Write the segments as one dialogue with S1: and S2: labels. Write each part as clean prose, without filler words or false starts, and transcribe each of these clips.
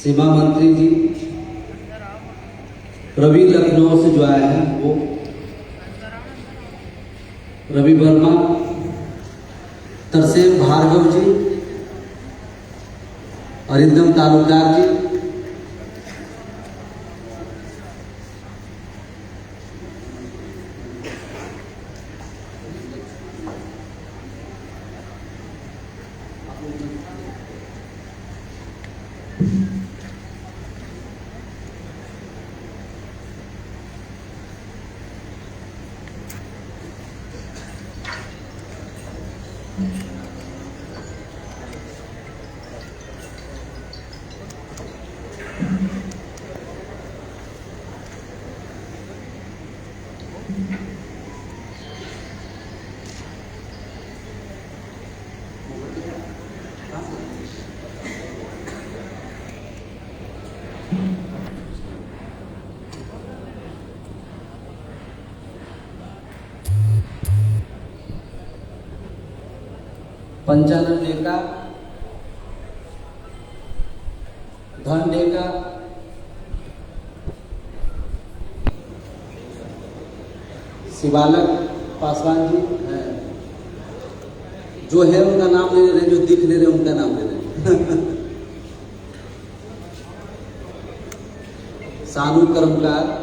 S1: सीमा मंत्री जी रवि लखनऊ से जो आए हैं वो रवि वर्मा, तरसेम भार्गव जी, अरिंदम तालुकदार जी, पंचानन डेका, धन डेका, शिवालक पासवान जी हैं, जो है उनका नाम ले रहे, जो दिख ले रहे उनका नाम ले रहे। सानू कर्मकार,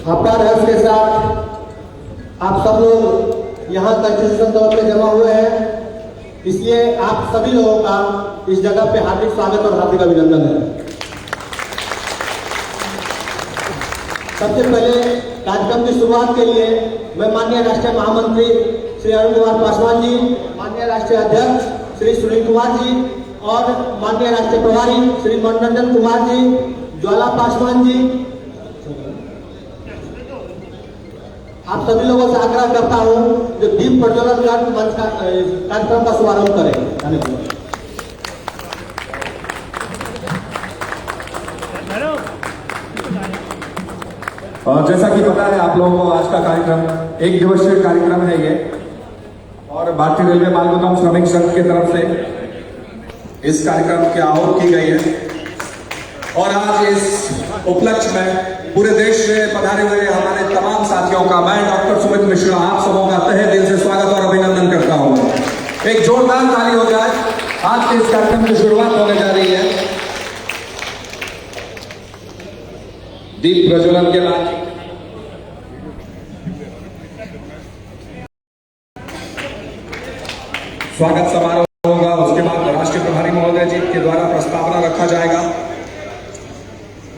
S2: आपका हर्ष के साथ आप सब लोग यहाँ कंस्टिट्यूशन तौर पे जमा हुए हैं, इसलिए आप सभी लोगों का इस जगह पे हार्दिक स्वागत और हार्दिक अभिनंदन है। सबसे पहले कार्यक्रम की शुरुआत के लिए मैं माननीय राष्ट्रीय महामंत्री श्री अरुण कुमार पासवान जी, माननीय राष्ट्रीय अध्यक्ष श्री सुनील कुमार जी और माननीय राष्ट्रीय प्रभारी श्री मनोरंजन कुमार जी, ज्वाला पासवान जी, आप सभी लोगों से आग्रह करता हूँ जो दीप प्रज्वलन कर मंच का कार्यक्रम का शुभारंभ करें। धन्यवाद।
S3: और जैसा कि पता है आप लोगों को आज का कार्यक्रम एक दिवसीय कार्यक्रम है ये, और भारतीय रेलवे मालगुदाम श्रमिक संघ की तरफ से इस कार्यक्रम की आहूत की गई है। और आज इस उपलक्ष्य में पूरे देश से पधारे हुए हमारे तमाम साथियों का मैं डॉक्टर सुमित मिश्रा आप सबों का तहे दिल से स्वागत और अभिनंदन करता हूं। एक जोरदार ताली हो जाए। आज के इस कार्यक्रम की शुरुआत होने जा रही है दीप प्रज्वलन के बाद। स्वागत समारोह होगा, उसके बाद राष्ट्रीय प्रभारी महोदय जी के द्वारा प्रस्तावना रखा जाएगा।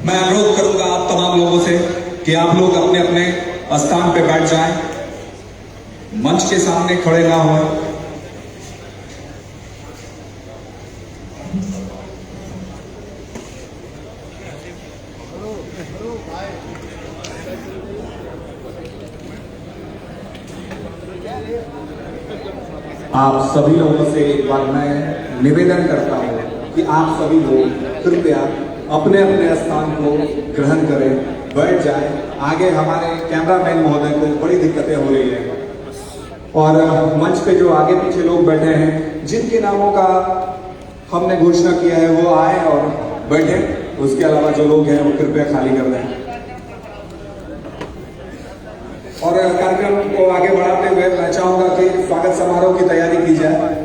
S3: मैं अनुरोध करूंगा आप तमाम लोगों से कि आप लोग अपने अपने स्थान पे बैठ जाएं, मंच के सामने खड़े ना हों। आप सभी लोगों से एक बार मैं निवेदन करता हूं कि आप सभी लोग कृपया अपने अपने स्थान को ग्रहण करें, बैठ जाएं। आगे हमारे कैमरामैन महोदय को बड़ी दिक्कतें हो रही हैं और मंच पे जो आगे पीछे लोग बैठे हैं जिनके नामों का हमने घोषणा किया है वो आए और बैठे। उसके अलावा जो लोग हैं वो कृपया खाली कर दें। और कार्यक्रम को आगे बढ़ाते हुए मैं चाहूंगा कि स्वागत समारोह की तैयारी की जाए।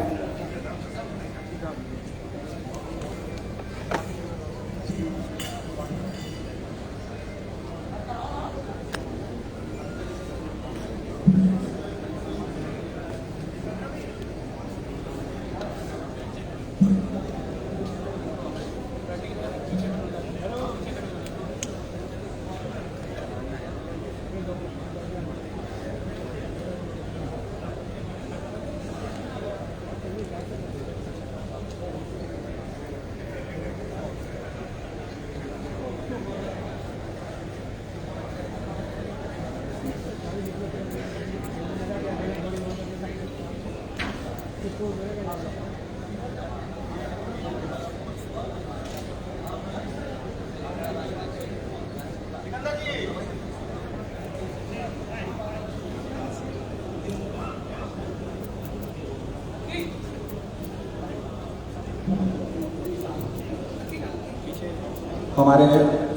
S3: हमारे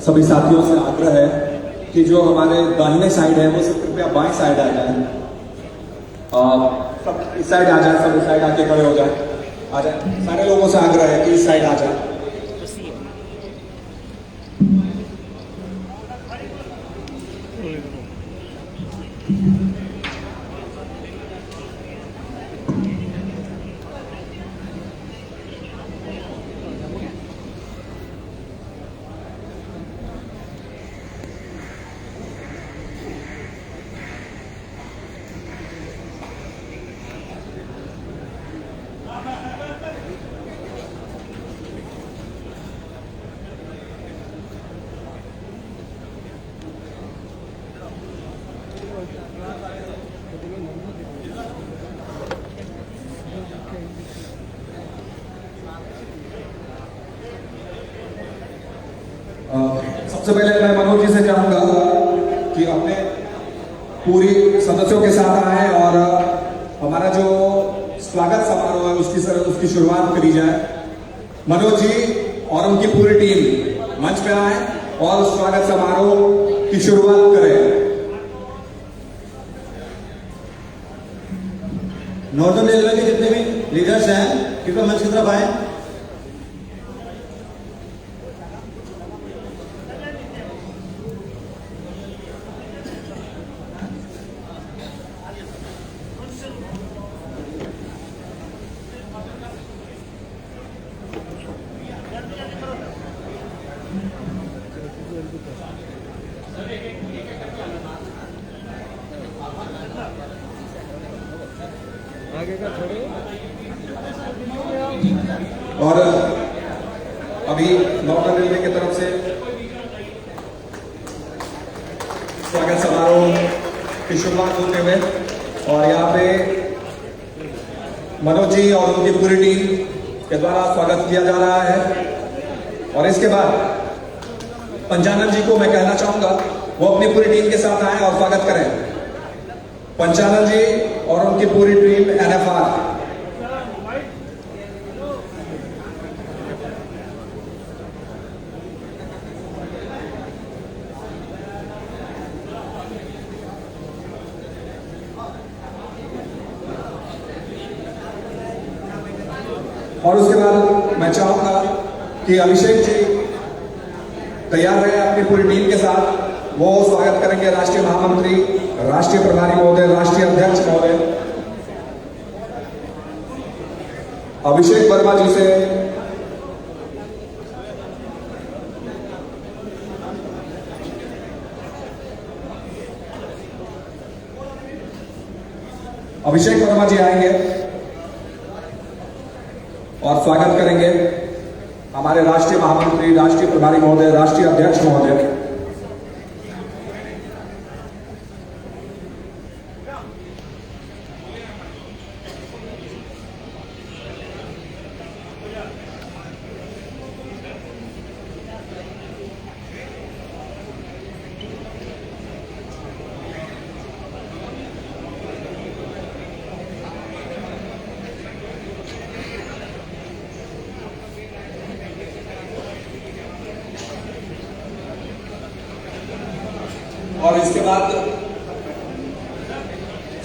S3: सभी साथियों से आग्रह है कि जो हमारे दाहिने साइड है वो सब कृपया बाएं साइड आ जाए। सब इस साइड आ जाए, सब इस साइड आके खड़े हो जाए, आ जाए। सारे लोगों से आग्रह है कि इस साइड आ जाए। सबसे पहले मैं मनोज जी से चाहूंगा कि अपने पूरी सदस्यों के साथ आए और हमारा जो स्वागत समारोह है उसकी शुरुआत करी जाए। मनोज जी और उनकी पूरी टीम मंच पे आए और स्वागत समारोह की शुरुआत करें।
S2: नॉर्दर्न रेलवे के जितने भी लीडर्स हैं कृपया मंच की तरफ आए।
S3: और अभी नॉर्दर्न रेलवे की तरफ से स्वागत समारोह की की शुरुआत होते हुए, और यहाँ पे मनोज जी और उनकी पूरी टीम के द्वारा स्वागत किया जा रहा है। और इसके बाद पंचानन जी को मैं कहना चाहूंगा वो अपनी पूरी टीम के साथ आए और स्वागत करें। पंचानन जी और उनकी पूरी टीम NFR। और उसके बाद मैं चाहूंगा कि अभिषेक जी तैयार रहे अपनी पूरी टीम के साथ। वो स्वागत करेंगे राष्ट्रीय महामंत्री, राष्ट्रीय प्रभारी महोदय, राष्ट्रीय अध्यक्ष महोदय अभिषेक वर्मा जी से। अभिषेक वर्मा जी आएंगे और स्वागत करेंगे हमारे राष्ट्रीय महामंत्री, राष्ट्रीय प्रभारी महोदय, राष्ट्रीय अध्यक्ष महोदय। और इसके बाद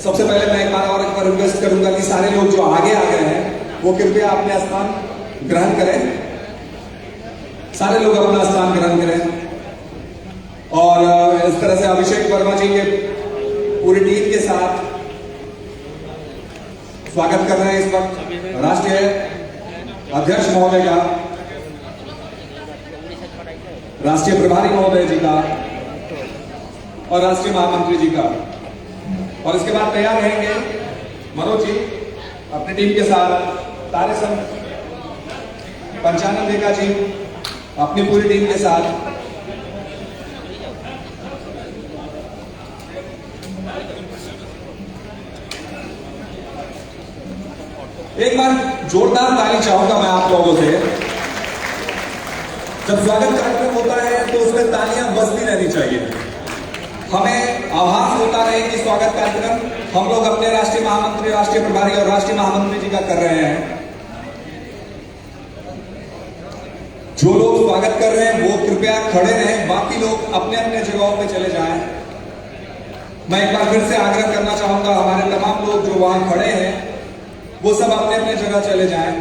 S3: सबसे पहले मैं एक बार रिक्वेस्ट करूंगा कि सारे लोग जो आगे आ गए हैं वो कृपया अपने स्थान ग्रहण करें। सारे लोग अपना स्थान ग्रहण करें। और इस तरह से अभिषेक वर्मा जी के पूरी टीम के साथ स्वागत कर रहे हैं इस वक्त राष्ट्रीय अध्यक्ष महोदय का, राष्ट्रीय प्रभारी महोदय जी का और राष्ट्रीय महामंत्री जी का। और इसके बाद तैयार रहेंगे मनोज जी अपनी टीम के साथ, तारे संघ पंचानन देगा जी अपनी पूरी टीम के साथ। एक बार जोरदार ताली चाहूंगा मैं आप लोगों से। जब स्वागत कार्यक्रम होता है तो उसमें तालियां बजती रहनी चाहिए। हमें आभास होता रहे कि स्वागत कार्यक्रम हम लोग अपने राष्ट्रीय महामंत्री, राष्ट्रीय प्रभारी और राष्ट्रीय महामंत्री जी का कर रहे हैं। जो लोग स्वागत कर रहे हैं वो कृपया खड़े रहें, बाकी लोग अपने अपने जगहों पे चले जाएं। मैं एक बार फिर से आग्रह करना चाहूंगा हमारे तमाम लोग जो वहां खड़े हैं वो सब अपने अपने जगह चले जाएं।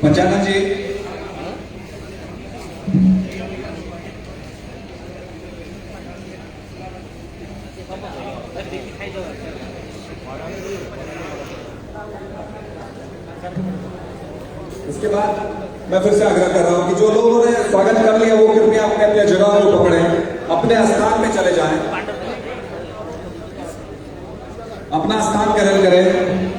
S3: पंचानन जी इसके बाद मैं फिर से आग्रह कर रहा हूं कि जो लोगों ने स्वागत कर लिया वो कृपया अपने अपने जगह को पकड़ें, अपने स्थान में चले जाएं, अपना स्थान ग्रहण करें।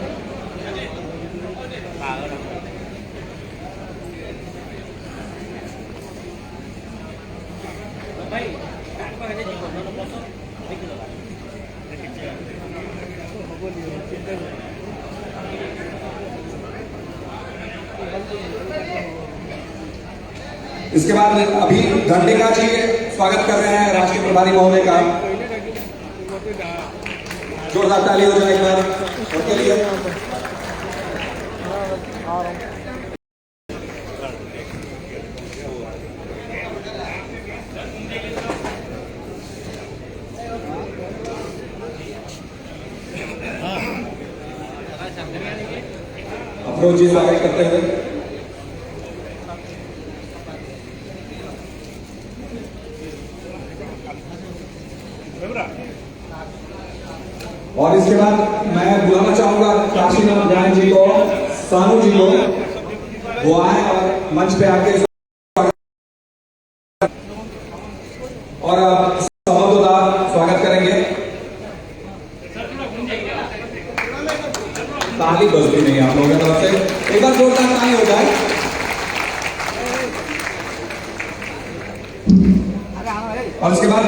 S3: इसके बाद अभी घंटेका जी स्वागत कर रहे हैं राष्ट्रीय प्रभारी महोदय का। जोरदार ताली हो जाए एक बार उनके लिए। अफरोज जी स्वागत करते हैं। और इसके बाद मैं बुलाना चाहूंगा काशीनाथ जैन जी को, सानू जी को, वो आए और मंच पे आके और समझदार स्वागत करेंगे। ताली बजती नहीं आप लोगों की तरफ से, एक बार जोरदार ताली हो जाए।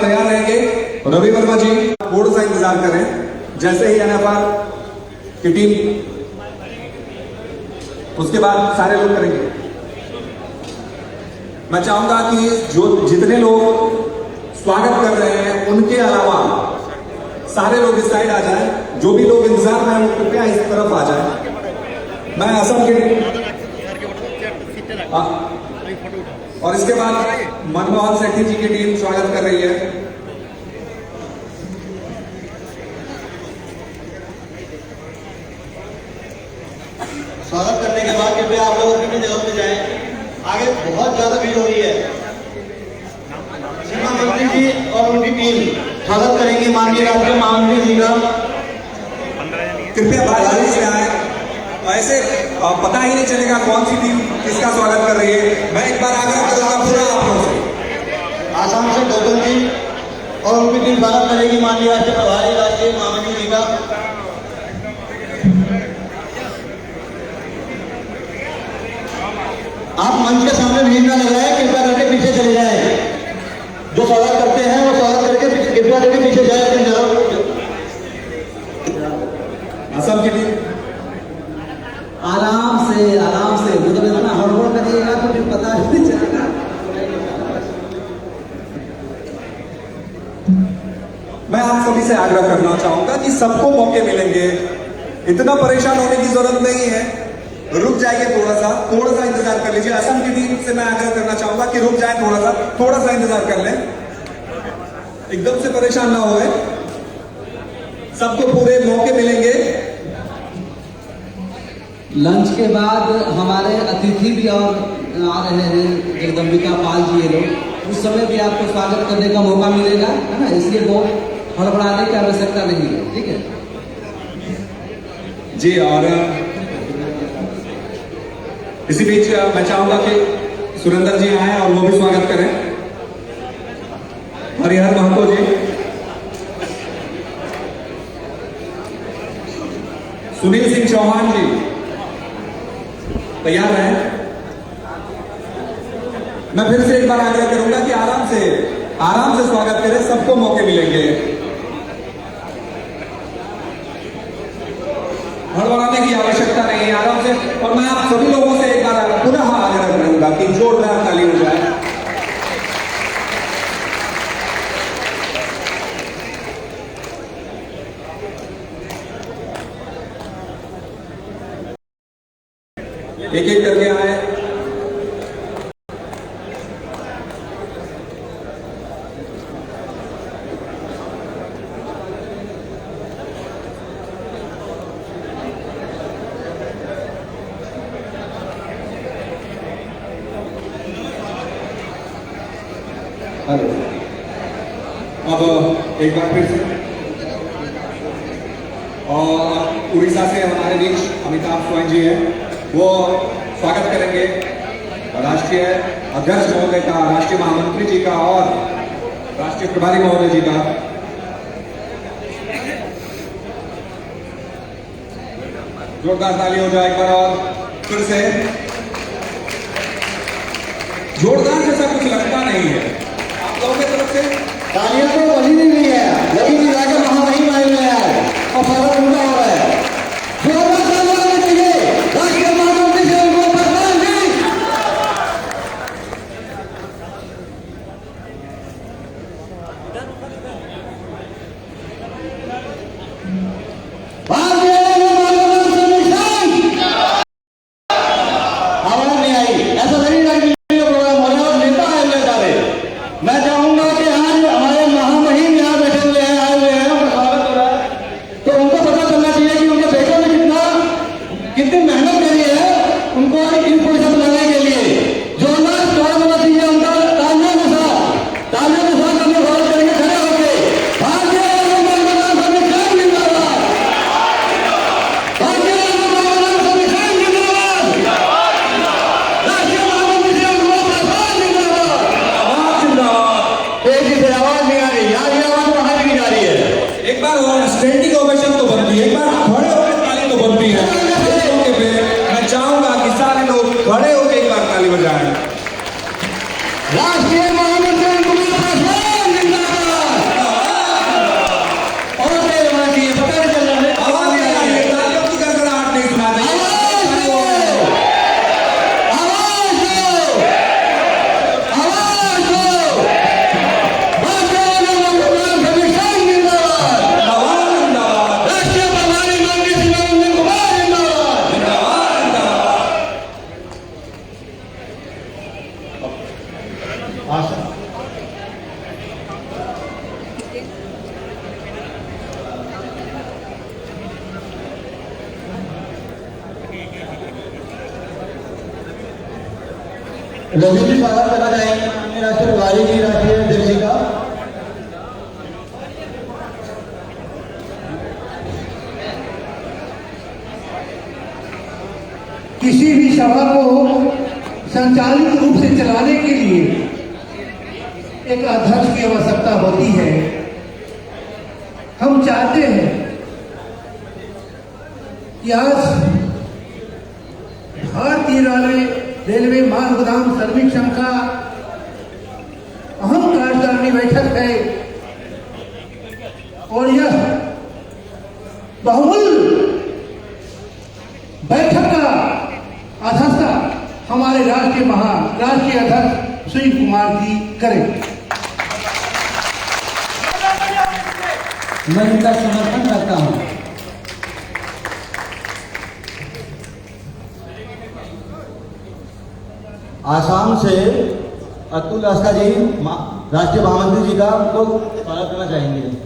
S3: तैयार रहेंगे। रवि वर्मा जी थोड़ा सा इंतजार करें, जैसे ही NFR की टीम, उसके बाद सारे लोग करेंगे। मैं चाहूंगा कि जो जितने लोग स्वागत कर रहे हैं उनके अलावा सारे लोग इस साइड आ जाएं, जो भी लोग इंतजार में हैं वो कृपया इस तरफ आ जाएं। मैं असम के और इसके बाद मनमोहन सेठी जी की टीम स्वागत कर रही है।
S2: स्वागत करने के बाद कृपया आप लोग अपनी जगह पे जाएं। आगे बहुत ज्यादा भीड़ हो रही है। सीमा मंत्री जी और उनकी टीम स्वागत करेंगे माननीय राष्ट्रीय महामंत्री जी का।
S3: कृपया बारी से आए, ऐसे पता ही नहीं चलेगा कौन सी टीम किसका स्वागत कर रही है। मैं एक बार आग्रह करूंगा पूरा आप लोगों से।
S2: आसाम से गौतम जी और उनकी टीम स्वागत करेगी माननीय राष्ट्रीय प्रभारी राष्ट्रीय महामंत्री जी का। आप मंच के सामने भीड़ न लगाए, कृपया करके पीछे चले जाए। जो स्वागत करते हैं वो स्वागत करके कृपया करके पीछे जाए अपनी जगह।
S3: असम की टीम
S1: आराम से मतलब इतना हड़बड़ करिएगा तो फिर पता नहीं चलेगा।
S3: मैं आप सभी से आग्रह करना चाहूंगा कि सबको मौके मिलेंगे, इतना परेशान होने की जरूरत नहीं है। रुक जाइए, थोड़ा सा इंतजार कर लीजिए। असम की टीम से मैं आग्रह करना चाहूंगा कि रुक जाए, थोड़ा सा इंतजार कर लें, एकदम से परेशान ना होए। सबको पूरे मौके मिलेंगे।
S1: लंच के बाद हमारे अतिथि भी और आ रहे हैं, जगदम्बिका पाल जी ये लोग, उस समय भी आपको स्वागत करने का मौका मिलेगा, है ना। इसलिए बहुत हड़बड़ाने की आवश्यकता नहीं है, ठीक है
S3: जी। और इसी बीच मैं चाहूंगा कि सुरेंद्र जी आए और वो भी स्वागत करें। हरिहर महतो जी, सुनील सिंह चौहान जी तैयार हैं। मैं फिर से एक बार आग्रह करूंगा कि आराम से स्वागत करें, सबको मौके मिलेंगे। हड़बड़ाने की आवश्यकता नहीं है, आराम से। और मैं आप सभी लोगों से एक बार पुनः आग्रह करूंगा कि जोरदार ताली हो जाए। एक एक करके आए। हेलो, अब एक बार फिर से, और उड़ीसा से हमारे बीच अमिताभ स्वयं जी हैं, वो स्वागत करेंगे राष्ट्रीय अध्यक्ष महोदय का, राष्ट्रीय महामंत्री जी का और राष्ट्रीय प्रभारी महोदय जी का। जोरदार ताली हो जाए एक बार और फिर से। जोरदार जैसा कुछ लगता नहीं है आप लोगों की तरफ से।
S2: तालियां तो बनी नहीं हुई है, लेकिन राजा महामहिम आए हुए हैं और फर्क उल्टा हो रहा है। जोरदार तालियां होनी चाहिए राष्ट्रीय महामंत्री से उनको प्रधान जी। भारतीय आवाज नहीं आई, ऐसा नहीं प्रोग्राम हो रहा है, नेता आए हुए सारे। मैं चाहूंगा कि आज हमारे महामहिम यहाँ बैठे हुए हैं, आए हुए हैं, उनका स्वागत हो रहा है, तो उनको पता चलना चाहिए कि उनके बेटों ने कितनी मेहनत करी है उनको इन पोजिशन बनाने के लिए। जो ना स्वागत होना चाहिए उनका तालियों के साथ हम स्वागत करेंगे खड़े होके। भारतीय संविधान जिंदाबाद, भारतीय संविधान जिंदाबाद, राष्ट्रीय महामंत्री से उनको प्रधान जिंदाबाद। तेजी से आवाज नहीं आ रही यार, ये आवाज बाहर की जा रही है।
S3: एक बार और स्टैंडिंग ओवेशन तो बनती है, एक बार खड़े होकर ताली तो बनती है। मैं चाहूंगा कि सारे लोग खड़े होकर एक बार ताली बजाएं।
S2: राष्ट्रीय महामंत्री उनको प्रधान जिंदाबाद। लघु जी स्वागत करना चाहेंगे माननीय राष्ट्रीय प्रभारी जी, राष्ट्रीय अध्यक्ष जी का।
S4: किसी भी सभा को संचालित रूप से चलाने के लिए एक अध्यक्ष की आवश्यकता होती है। हम चाहते हैं कि आज भारतीय रेलवे माल गोदाम श्रमिक संघ का अहम कार्यकारिणी बैठक है और यह बहुमूल्य बैठक का अध्यक्षता हमारे राष्ट्रीय अध्यक्ष सुनील कुमार जी करें।
S1: मैं इनका समर्थन करता हूं।
S2: आसाम से अतुल अस्का जी राष्ट्रीय महामंत्री जी का तो स्वागत करना चाहेंगे।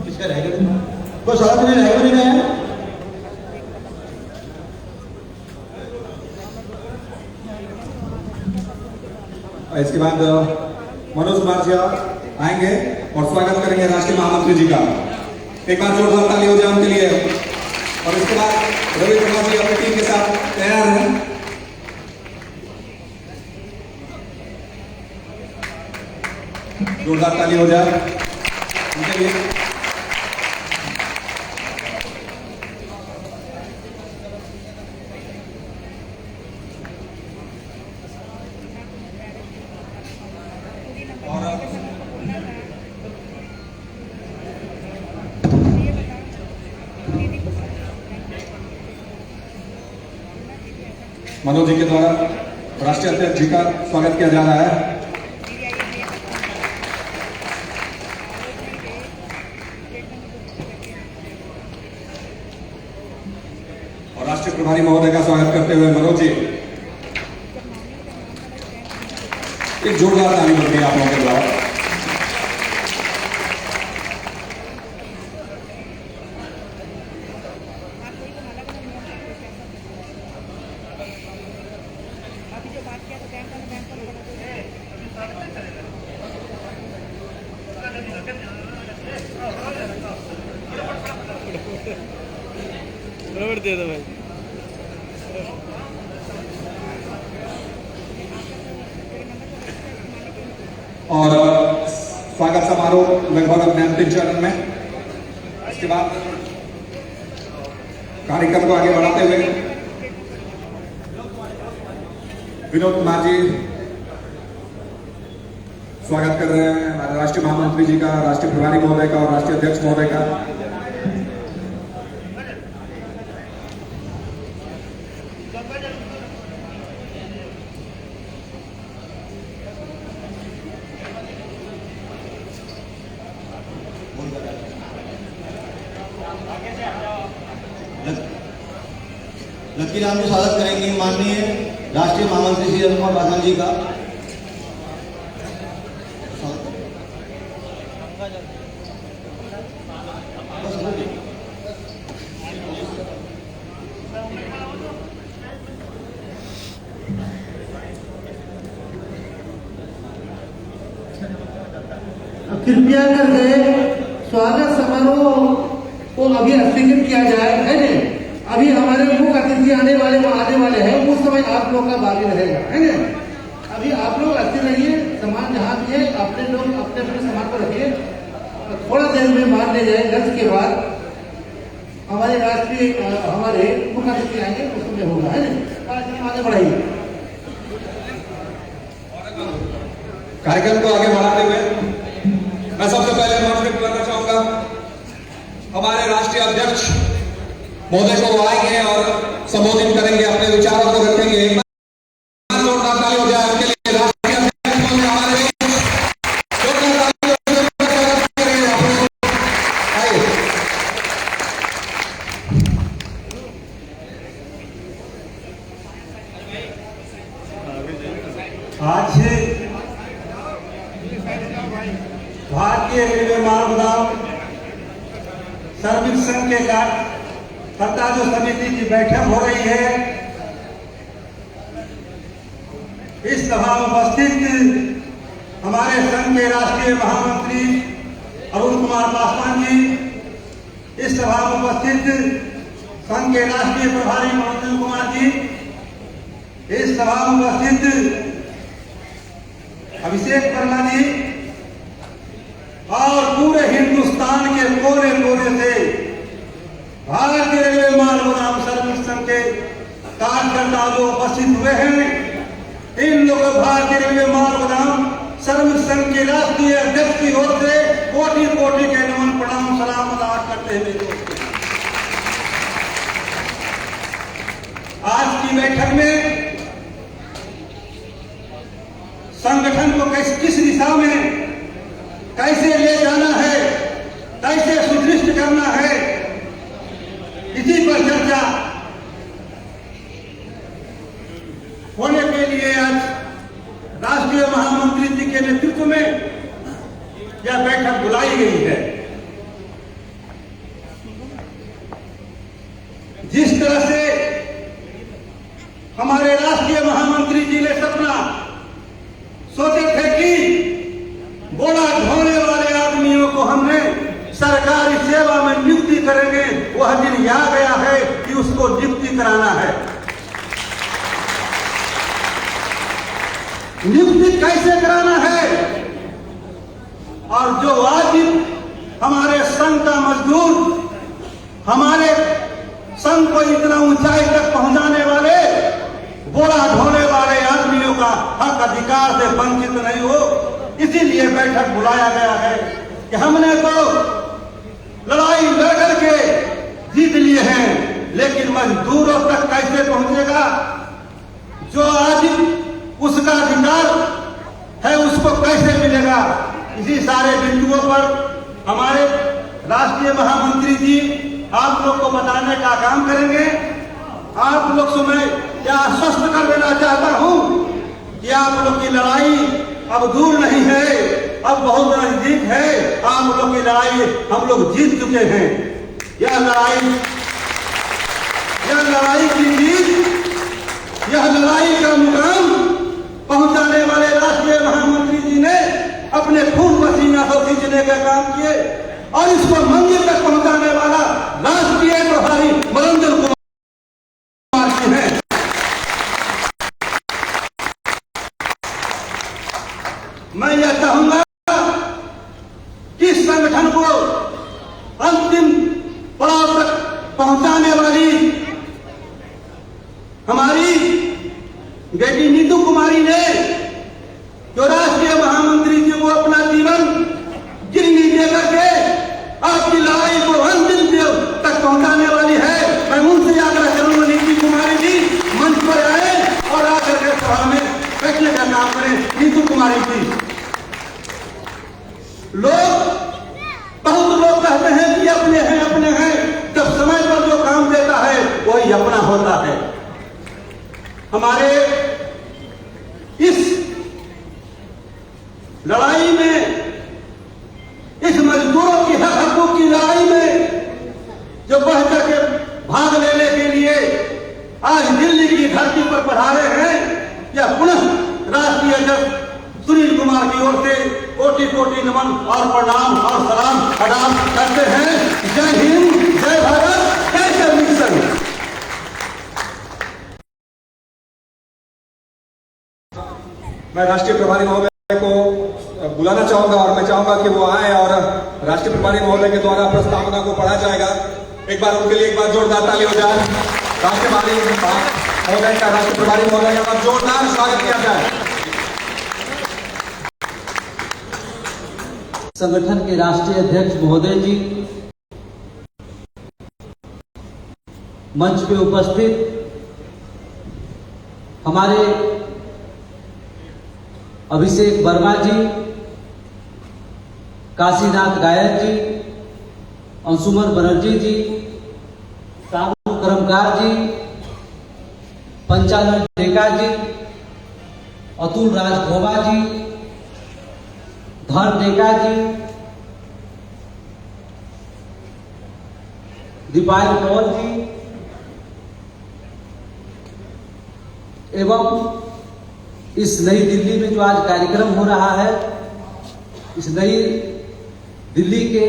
S2: किसका रहेगा? कोई स्वागत नहीं रहेगा नहीं है।
S3: इसके बाद मनोज कुमार जी आएंगे और स्वागत करेंगे राष्ट्रीय महामंत्री जी का। एक बार जोरदार ताली हो जाए उनके लिए। और इसके बाद रवि कुमार जी अपनी टीम के साथ तैयार हैं। जोरदार ताली हो जाए उनके लिए। मनोज जी के द्वारा राष्ट्रीय अध्यक्ष जी का स्वागत किया जा रहा है। और राष्ट्रीय प्रभारी महोदय का स्वागत करते हुए मनोज जी, एक जोरदार ताली बनती है आप लोगों के द्वारा।
S5: दे दो भाई।
S3: और स्वागत समारोह लगभग अपने अंतिम चरण में। इसके बाद कार्यक्रम को आगे बढ़ाते हुए विनोद कुमार जी स्वागत कर रहे हैं राष्ट्रीय महामंत्री जी का, राष्ट्रीय प्रभारी महोदय का और राष्ट्रीय अध्यक्ष महोदय का।
S2: लकी राम जी स्वागत करेंगे माननीय राष्ट्रीय महामंत्री श्री अरुण कुमार पासवान जी का।
S4: कृपया करके स्वागत समारोह को अभी स्थगित किया जाए, है न? अभी हमारे मुख्य अतिथि आने वाले हैं, उस समय आप लोग का बाकी रहेगा, है न? अभी आप लोग अस्थिर रहिए, सामान जहाँ भी है अपने लोग अपने सामान को रखिए। थोड़ा देर में मान ले जाए, लंच के बाद हमारे मुख्य अतिथि आएंगे, उस समय होगा, है न? आगे बढ़ाइए।
S3: कार्यक्रम को आगे बढ़ाते हुए मैं सबसे पहले मंच पे बुलाना चाहूंगा हमारे राष्ट्रीय अध्यक्ष महोदय को आएंगे और संबोधित करेंगे, अपने विचारों को रखेंगे। जोरदार ताली हो जाए उनके लिए। राष्ट्रीय अध्यक्ष महोदय हमारे
S5: आज से भारतीय रेलवे मानव श्रमिक संघ के कर्ता जो समिति की बैठक हो रही है, इस सभा में उपस्थित हमारे संघ के राष्ट्रीय महामंत्री अरुण कुमार पासवान जी, इस सभा में उपस्थित संघ के राष्ट्रीय प्रभारी मनोज कुमार जी, इस सभा में उपस्थित अभिषेक वर्मा जी और पूरे हिंदुस्तान के कोने कोने से भारतीय रेलवे माल श्रमिक संघ के कार्यकर्ता जो उपस्थित हुए हैं, इन लोगों भारतीय रेलवे माल श्रमिक संघ के राष्ट्रीय अध्यक्ष की ओर से कोटि कोटि के नमन प्रणाम सलाम अदा करते हुए आज की बैठक में संगठन को किस दिशा में कैसे ले जाना है, कैसे सुदृढ़ करना है, इसी पर चर्चा होने के लिए आज राष्ट्रीय महामंत्री जी के नेतृत्व में यह बैठक बुलाई गई है। जिस तरह से हमारे राष्ट्रीय महामंत्री जी ने सपना सोचे थे कि बोला ढोने वाले आदमियों को हमने सरकारी सेवा में नियुक्ति करेंगे, वह दिन आ गया है कि उसको नियुक्ति कराना है। नियुक्ति कैसे कराना है, और जो वाजिब हमारे संघ का मजदूर, हमारे संघ को इतना ऊंचाई तक पहुंचाने वाले, बोला ढोने वाले आदमियों का हक अधिकार से वंचित नहीं हो, इसीलिए बैठक बुलाया गया है कि हमने तो लड़ाई लड़ के जीत लिए हैं, लेकिन मजदूरों तक कैसे पहुंचेगा, जो आज उसका अधिकार है उसको कैसे मिलेगा। इसी सारे बिंदुओं पर हमारे राष्ट्रीय महामंत्री जी आप लोग को बताने का काम करेंगे। आप लोग से मैं क्या आश्वस्त कर देना चाहता हूं कि आप लोग की लड़ाई अब दूर नहीं है, अब बहुत नजदीक है। आप लोग की लड़ाई हम लोग जीत चुके हैं। यह लड़ाई की जीत, यह लड़ाई का मुकाम पहुंचाने वाले राष्ट्रीय महामंत्री जी ने अपने खून पसीना से खींचने का काम किए, और इसको मंजिल तक पहुंचाने वाला राष्ट्रीय प्रभारी मनोज कुमार जी हैं। मैं यह चाहूंगा कि संगठन को अंतिम पड़ाव तक पहुंचाने वाली हमारी बेटी नीतू कुमारी ने, जो राष्ट्रीय महामंत्री जी को अपना जीवन गिरवी दे करके आपकी लड़ाई को अंतिम तक पहुंचाने वाली है, मैं उनसे आग्रह करूंगा नीतू कुमारी जी मंच पर आए और आकर के सभा में बैठने का काम करें। नीतू कुमारी जी, बहुत लोग कहते हैं कि अपने हैं, जब समय पर जो काम देता है वही अपना होता है। हमारे इस लड़ाई में, इस मजदूरों की हकों की लड़ाई में जो बढ़ करके भाग लेने के लिए आज दिल्ली की धरती पर पधारे हैं, यह पुनः राष्ट्रीय अध्यक्ष सुनील कुमार की ओर से कोटि कोटि नमन और प्रणाम और सलाम अदा करते हैं। जय हिंद, जय भारत, जय श्रमिक संघ।
S3: मैं राष्ट्रीय प्रभारी महोदय को बुलाना चाहूंगा और मैं चाहूंगा कि वो आए और राष्ट्रीय प्रभारी महोदय के द्वारा प्रस्तावना को पढ़ा जाएगा। एक बार उनके लिए एक बार जोरदार ताली हो जाए। राष्ट्रीय महोदय का, राष्ट्रीय प्रभारी महोदय का जोरदार स्वागत किया जाए।
S1: संगठन के राष्ट्रीय अध्यक्ष महोदय जी, मंच पे उपस्थित हमारे अभिषेक वर्मा जी, काशीनाथ गायक जी, अंशुमन बनर्जी जी, साबू कर्मकार जी, पंचानन टेका जी अतुल राजखोवा जी, धर डेका जी, दीपाल कौर जी एवं इस नई दिल्ली में जो आज कार्यक्रम हो रहा है, इस नई दिल्ली के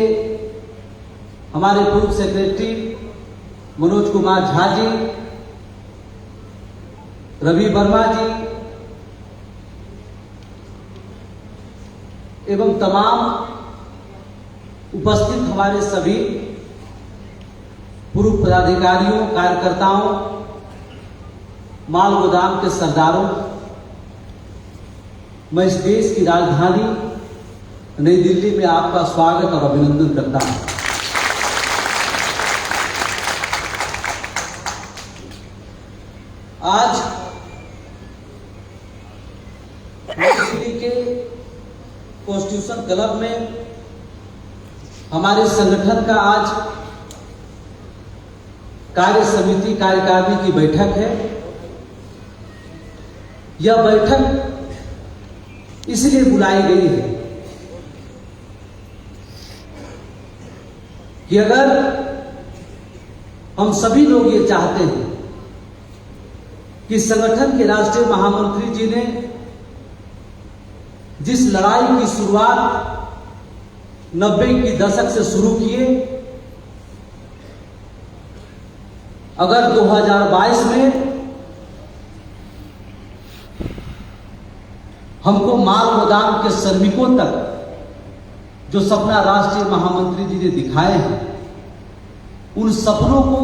S1: हमारे पूर्व सेक्रेटरी मनोज कुमार झा जी, रवि वर्मा जी एवं तमाम उपस्थित हमारे सभी पूर्व पदाधिकारियों, कार्यकर्ताओं, माल गोदाम के सरदारों, मैं इस देश की राजधानी नई दिल्ली में आपका स्वागत और अभिनंदन करता हूं। आज नई दिल्ली के कॉन्स्टिट्यूशन क्लब में हमारे संगठन का आज कार्य समिति कार्यकारिणी की बैठक है। यह बैठक इसलिए बुलाई गई है कि अगर हम सभी लोग ये चाहते हैं कि संगठन के राष्ट्रीय महामंत्री जी ने जिस लड़ाई की शुरुआत 90 की दशक से शुरू किए, अगर 2022 में हमको माल गोदाम के श्रमिकों तक जो सपना राष्ट्रीय महामंत्री जी ने दिखाए हैं, उन सपनों को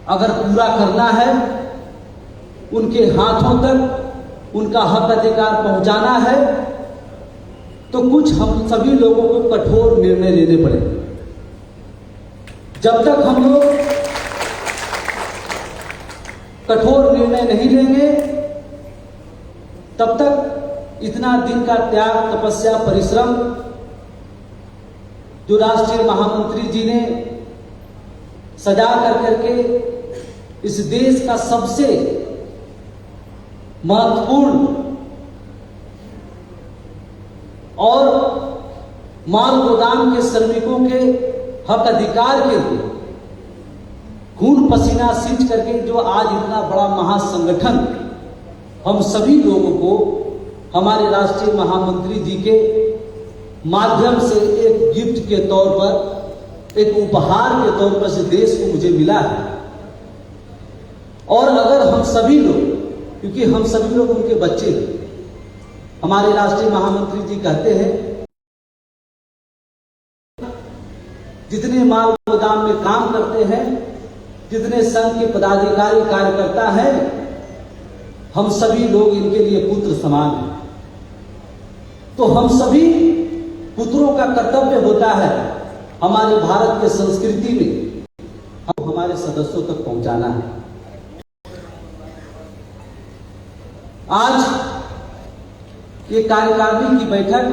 S1: अगर पूरा करना है, उनके हाथों तक उनका हक अधिकार पहुंचाना है, तो कुछ हम सभी लोगों को कठोर निर्णय लेने पड़ेंगे। जब तक हम लोग कठोर निर्णय नहीं लेंगे, तब तक इतना दिन का त्याग, तपस्या, परिश्रम जो राष्ट्रीय महामंत्री जी ने सजा करके इस देश का सबसे महत्वपूर्ण और माल गोदाम के श्रमिकों के हक अधिकार के लिए खून पसीना सींच करके जो आज इतना बड़ा महासंगठन हम सभी लोगों को हमारे राष्ट्रीय महामंत्री जी के माध्यम से एक गिफ्ट के तौर पर, एक उपहार के तौर पर इस देश को मुझे मिला है। और अगर हम सभी लोग, क्योंकि हम सभी लोग उनके बच्चे हैं, हमारे राष्ट्रीय महामंत्री जी कहते हैं जितने माल गोदाम में काम करते हैं, जितने संघ के पदाधिकारी कार्यकर्ता हैं, हम सभी लोग इनके लिए पुत्र समान हैं। तो हम सभी पुत्रों का कर्तव्य होता है हमारे भारत के संस्कृति में हम हमारे सदस्यों तक पहुंचाना है। आज ये कार्यकारिणी की बैठक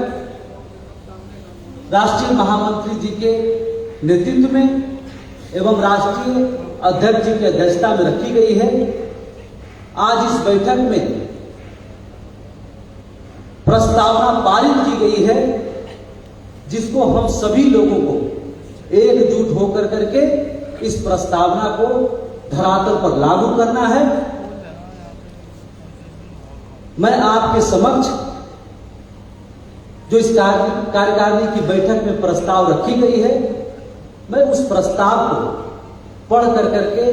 S1: राष्ट्रीय महामंत्री जी के नेतृत्व में एवं राष्ट्रीय अध्यक्ष जी की अध्यक्षता में रखी गई है। आज इस बैठक में प्रस्तावना पारित की गई है, जिसको हम सभी लोगों को एकजुट होकर करके इस प्रस्तावना को धरातल पर लागू करना है। मैं आपके समक्ष जो इस कार्यकारिणी की बैठक में प्रस्ताव रखी गई है, मैं उस प्रस्ताव को पढ़ कर करके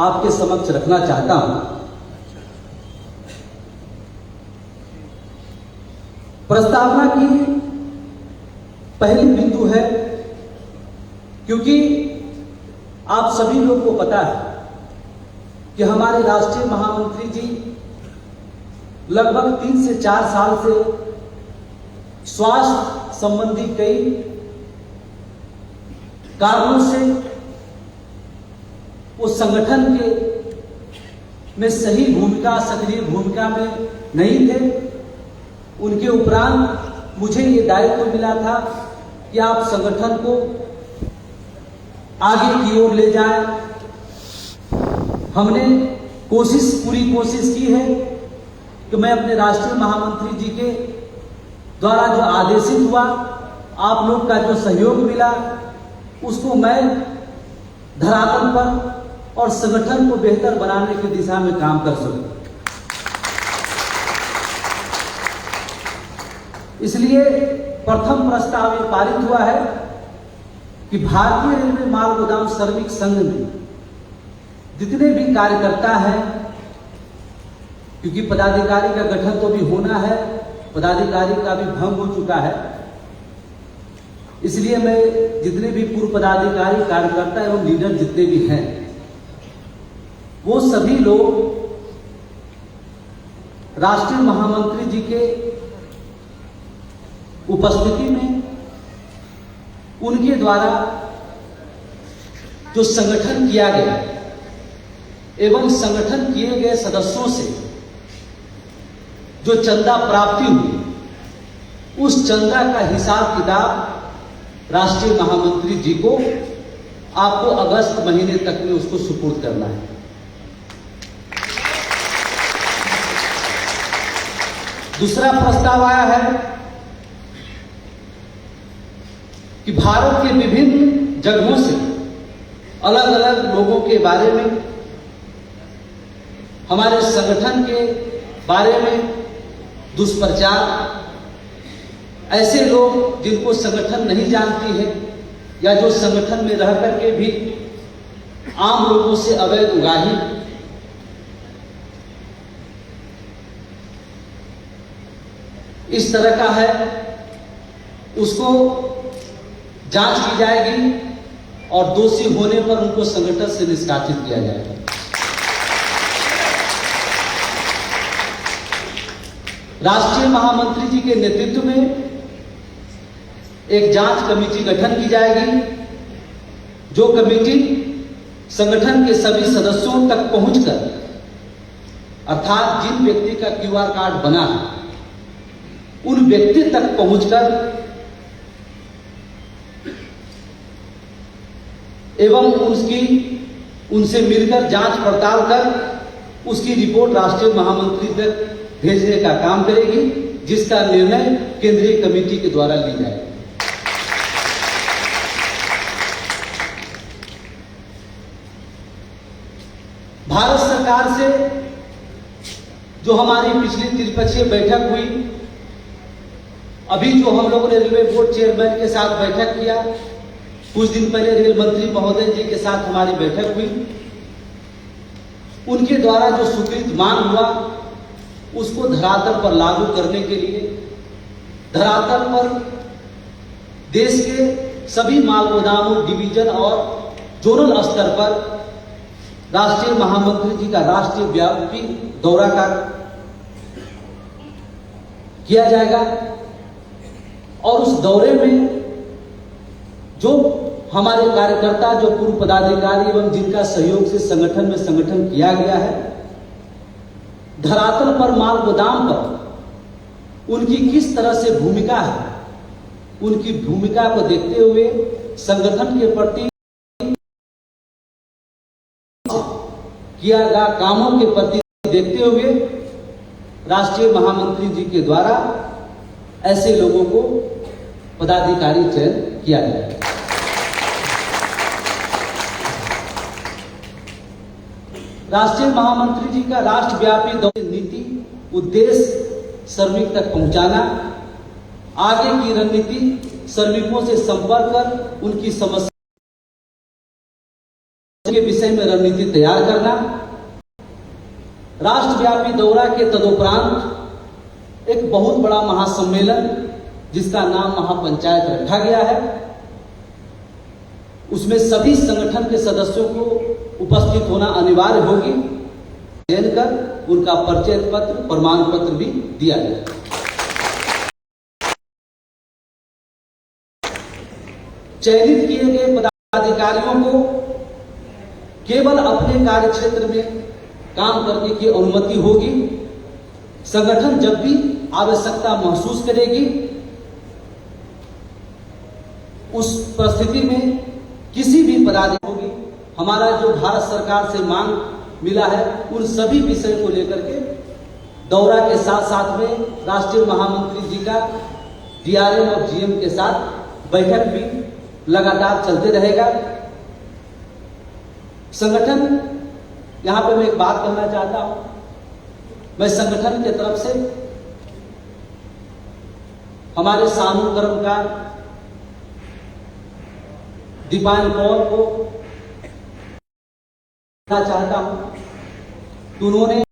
S1: आपके समक्ष रखना चाहता हूं। प्रस्तावना की पहली बिंदु है, क्योंकि आप सभी लोगों को पता है कि हमारे राष्ट्रीय महामंत्री जी लगभग 3 से 4 साल से स्वास्थ्य संबंधी कई कारणों से वो संगठन के में सही भूमिका, सक्रिय भूमिका में नहीं थे। उनके उपरांत मुझे ये दायित्व मिला था कि आप संगठन को आगे की ओर ले जाएं। हमने पूरी कोशिश की है कि मैं अपने राष्ट्रीय महामंत्री जी के द्वारा जो आदेशित हुआ, आप लोग का जो सहयोग मिला, उसको मैं धरातल पर और संगठन को बेहतर बनाने की दिशा में काम कर सकूं। इसलिए प्रथम प्रस्ताव ये पारित हुआ है कि भारतीय रेलवे माल गोदाम श्रमिक संघ में जितने भी कार्यकर्ता हैं, क्योंकि पदाधिकारी का गठन तो भी होना है, पदाधिकारी का भी भंग हो चुका है, इसलिए मैं जितने भी पूर्व पदाधिकारी, कार्यकर्ता एवं लीडर जितने भी हैं, वो सभी लोग राष्ट्रीय महामंत्री जी के उपस्थिति में उनके द्वारा जो संगठन किया गया एवं संगठन किए गए सदस्यों से जो चंदा प्राप्ति हुई, उस चंदा का हिसाब किताब राष्ट्रीय महामंत्री जी को आपको अगस्त महीने तक में उसको सुपुर्द करना है। दूसरा प्रस्ताव आया है कि भारत के विभिन्न जगहों से अलग अलग लोगों के बारे में, हमारे संगठन के बारे में दुष्प्रचार, ऐसे लोग जिनको संगठन नहीं जानती है या जो संगठन में रह करके भी आम लोगों से अवैध उगाही, इस तरह का है, उसको जांच की जाएगी और दोषी होने पर उनको संगठन से निष्कासित किया जाएगा। राष्ट्रीय महामंत्री जी के नेतृत्व में एक जांच कमेटी गठन की जाएगी, जो कमेटी संगठन के सभी सदस्यों तक पहुंचकर, अर्थात जिन व्यक्ति का क्यूआर कार्ड बना है, उन व्यक्ति तक पहुंचकर एवं उनसे मिलकर जांच पड़ताल कर उसकी रिपोर्ट राष्ट्रीय महामंत्री तक भेजने का काम करेगी, जिसका निर्णय केंद्रीय कमेटी के द्वारा ली जाएगी। भारत सरकार से जो हमारी पिछली त्रिपक्षीय बैठक हुई, अभी जो हम लोगों ने रेलवे बोर्ड चेयरमैन के साथ बैठक किया, कुछ दिन पहले रेल मंत्री महोदय जी के साथ हमारी बैठक हुई, उनके द्वारा जो स्वीकृत मांग हुआ, उसको धरातल पर लागू करने के लिए धरातल पर देश के सभी माल गोदामों, डिवीजन और जोनल स्तर पर राष्ट्रीय महामंत्री जी का राष्ट्रीय व्यापी दौरा किया जाएगा और उस दौरे में जो हमारे कार्यकर्ता, जो पूर्व पदाधिकारी एवं जिनका सहयोग से संगठन में संगठन किया गया है, धरातल पर माल गोदाम पर उनकी किस तरह से भूमिका है, उनकी भूमिका को देखते हुए संगठन के प्रति किया गया कामों के प्रति देखते हुए राष्ट्रीय महामंत्री जी के द्वारा ऐसे लोगों को पदाधिकारी चयन किया जाए। राष्ट्रीय महामंत्री जी का राष्ट्रव्यापी दौरे नीति, उद्देश्य श्रमिक तक पहुंचाना, आगे की रणनीति श्रमिकों से संपर्क कर उनकी समस्या के विषय में रणनीति तैयार करना, राष्ट्रव्यापी दौरा के तदुपरांत एक बहुत बड़ा महासम्मेलन जिसका नाम महापंचायत रखा गया है, उसमें सभी संगठन के सदस्यों को उपस्थित होना अनिवार्य होगी, चयन कर उनका परिचय पत्र, प्रमाण पत्र भी दिया जाए। चयनित किए गए पदाधिकारियों को केवल अपने कार्य क्षेत्र में काम करने की अनुमति होगी। संगठन जब भी आवश्यकता महसूस करेगी, उस परिस्थिति में किसी भी पदाधिकारी होगी, हमारा जो भारत सरकार से मांग मिला है, उन सभी विषय को लेकर के दौरा के साथ साथ में राष्ट्रीय महामंत्री जी का डीआरएम और जीएम के साथ बैठक भी लगातार चलते रहेगा। संगठन, यहां पे मैं एक बात कहना चाहता हूं, मैं संगठन के तरफ से हमारे सानू कर्मकार दीपायन कौर को चाहता हूं कि उन्होंने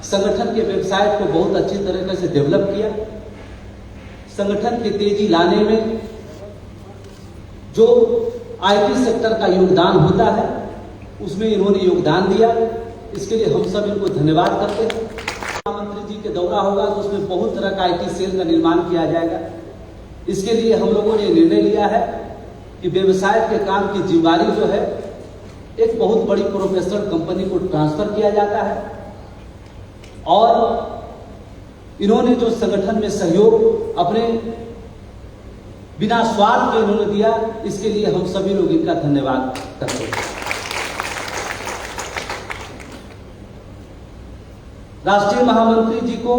S1: संगठन के वेबसाइट को बहुत अच्छी तरीके से डेवलप किया। संगठन की तेजी लाने में जो आईटी सेक्टर का योगदान होता है उसमें इन्होंने योगदान दिया, इसके लिए हम सब इनको धन्यवाद करते हैं। प्रधानमंत्री जी के दौरा होगा तो उसमें बहुत तरह का आईटी सेल का निर्माण किया जाएगा। इसके लिए हम लोगों ने निर्णय लिया है कि व्यवसाय के काम की जिम्मेदारी जो है एक बहुत बड़ी प्रोफेशनल कंपनी को ट्रांसफर किया जाता है और इन्होंने जो संगठन में सहयोग अपने बिना स्वार्थ के इन्होंने दिया, इसके लिए हम सभी लोग इनका धन्यवाद करते हैं। राष्ट्रीय महामंत्री जी को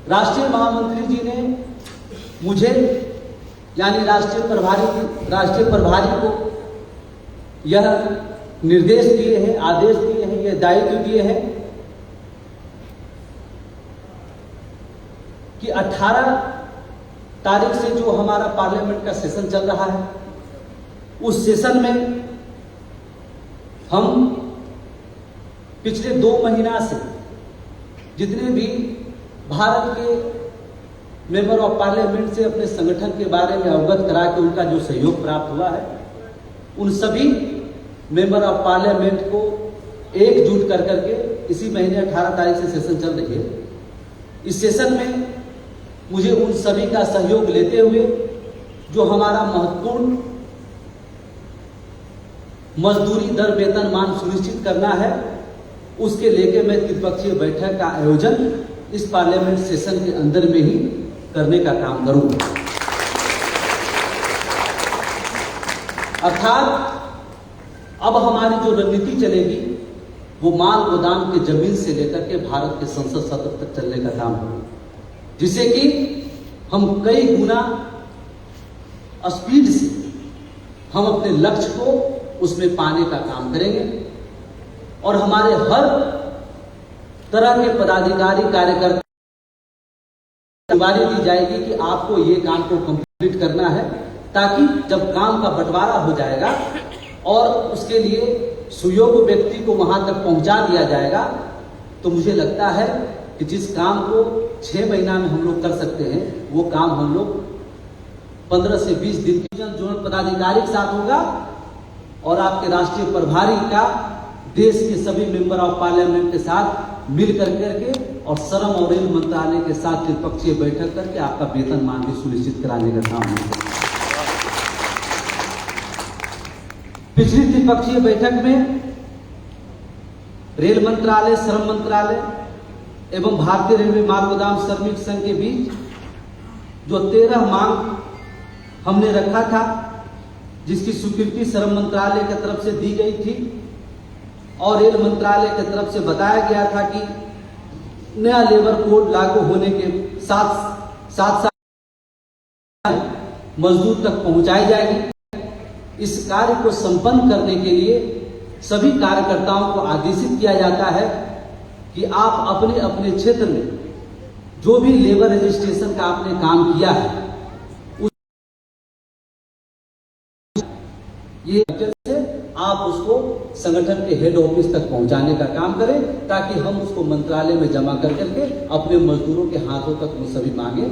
S1: राष्ट्रीय महामंत्री जी ने मुझे यानी राष्ट्रीय प्रभारी को यह निर्देश दिए हैं, आदेश दिए हैं, यह दायित्व दिए हैं कि 18 तारीख से जो हमारा पार्लियामेंट का सेशन चल रहा है उस सेशन में हम पिछले 2 महीना से जितने भी भारत के मेंबर ऑफ पार्लियामेंट से अपने संगठन के बारे में अवगत करा के उनका जो सहयोग प्राप्त हुआ है, उन सभी मेंबर ऑफ पार्लियामेंट को एकजुट कर करके इसी महीने 18 तारीख से सेशन चल रही है, इस सेशन में मुझे उन सभी का सहयोग लेते हुए जो हमारा महत्वपूर्ण मजदूरी दर वेतनमान सुनिश्चित करना है, उसके लेके मैं त्रिपक्षीय बैठक का आयोजन इस पार्लियामेंट सेशन के अंदर में ही करने का काम करूंगा। अर्थात अब हमारी जो रणनीति चलेगी वो माल गोदाम के जमीन से लेकर के भारत के संसद सत्र तक चलने का काम होगा, जिससे कि हम कई गुना स्पीड से हम अपने लक्ष्य को उसमें पाने का काम करेंगे और हमारे हर तरह के पदाधिकारी कार्यकर्ता जिम्मेदारी दी जाएगी कि आपको ये काम को कंप्लीट करना है, ताकि जब काम का बंटवारा हो जाएगा और उसके लिए सुयोग्य व्यक्ति को वहां तक पहुंचा दिया जाएगा, तो मुझे लगता है कि जिस काम को 6 महीना में हम लोग कर सकते हैं वो काम हम लोग 15 से 20 दिन की जोनल पदाधिकारी के साथ होगा और आपके राष्ट्रीय प्रभारी का देश के सभी मेंबर ऑफ पार्लियामेंट के साथ मिल करके और श्रम और रेल मंत्रालय के साथ त्रिपक्षीय बैठक करके आपका वेतनमान भी सुनिश्चित कराने का काम होगा। पिछली त्रिपक्षीय बैठक में रेल मंत्रालय, श्रम मंत्रालय एवं भारतीय रेलवे माल गोदाम श्रमिक संघ के बीच जो 13 मांग हमने रखा था, जिसकी स्वीकृति श्रम मंत्रालय की तरफ से दी गई थी और रेल मंत्रालय की तरफ से बताया गया था कि नया लेबर कोड लागू होने के साथ मजदूर तक पहुंचाई जाएगी। इस कार्य को संपन्न करने के लिए सभी कार्यकर्ताओं को आदेशित किया जाता है कि आप अपने अपने क्षेत्र में जो भी लेबर रजिस्ट्रेशन का आपने काम किया है ये से आप उसको संगठन के हेड ऑफिस तक पहुंचाने का काम करें, ताकि हम उसको मंत्रालय में जमा कर करके अपने मजदूरों के हाथों तक वो सभी मांगे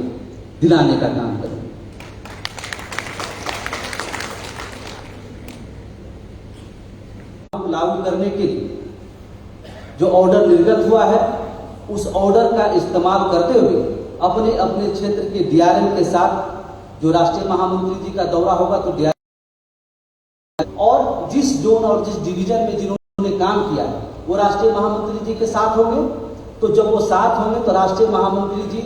S1: दिलाने का काम करें। लागू करने के लिए जो ऑर्डर निर्गत हुआ है उस ऑर्डर का इस्तेमाल करते हुए अपने अपने क्षेत्र के डीआरएम के साथ जो राष्ट्रीय महामंत्री जी का दौरा होगा तो डीआरएम और जिस जोन और जिस डिवीजन में जिन्होंने काम किया वो राष्ट्रीय महामंत्री जी के साथ होंगे। तो जब वो साथ होंगे तो राष्ट्रीय महामंत्री जी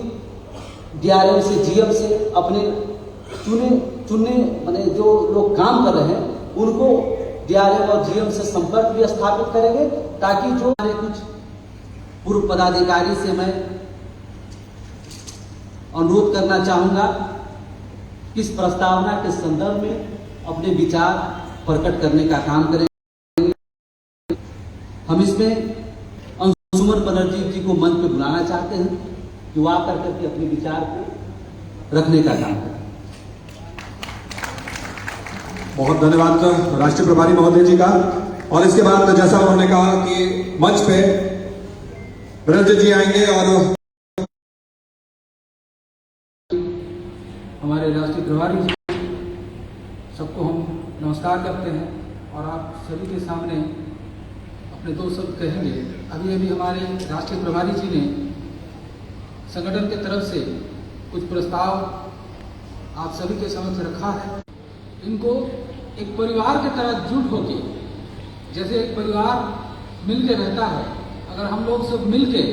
S1: डीआरएम से, जीएम से अपने चुने माने जो लोग काम कर रहे हैं उनको डीआरएम और जीएम से संपर्क भी स्थापित करेंगे, ताकि जो हमारे कुछ पूर्व पदाधिकारी से मैं अनुरोध करना चाहूंगा, इस प्रस्तावना के संदर्भ में अपने विचार प्रकट करने का काम करेंगे। हम इसमें अंशुमन बनर्जी जी को मंच पे बुलाना चाहते हैं कि वो आकर करके अपने विचार को रखने का काम करें।
S3: बहुत धन्यवाद राष्ट्रीय प्रभारी महोदय जी का। और इसके बाद जैसा उन्होंने कहा कि मंच पे बनर्जी जी आएंगे और
S6: हमारे राष्ट्रीय प्रभारी जी, सबको हम नमस्कार करते हैं और आप सभी के सामने अपने दो शब्द कहेंगे। अभी हमारे राष्ट्रीय प्रभारी जी ने संगठन की तरफ से कुछ प्रस्ताव आप सभी के समक्ष रखा है। इनको एक परिवार की तरह जुट होके, जैसे एक परिवार मिलके रहता है, अगर हम लोग सब मिलके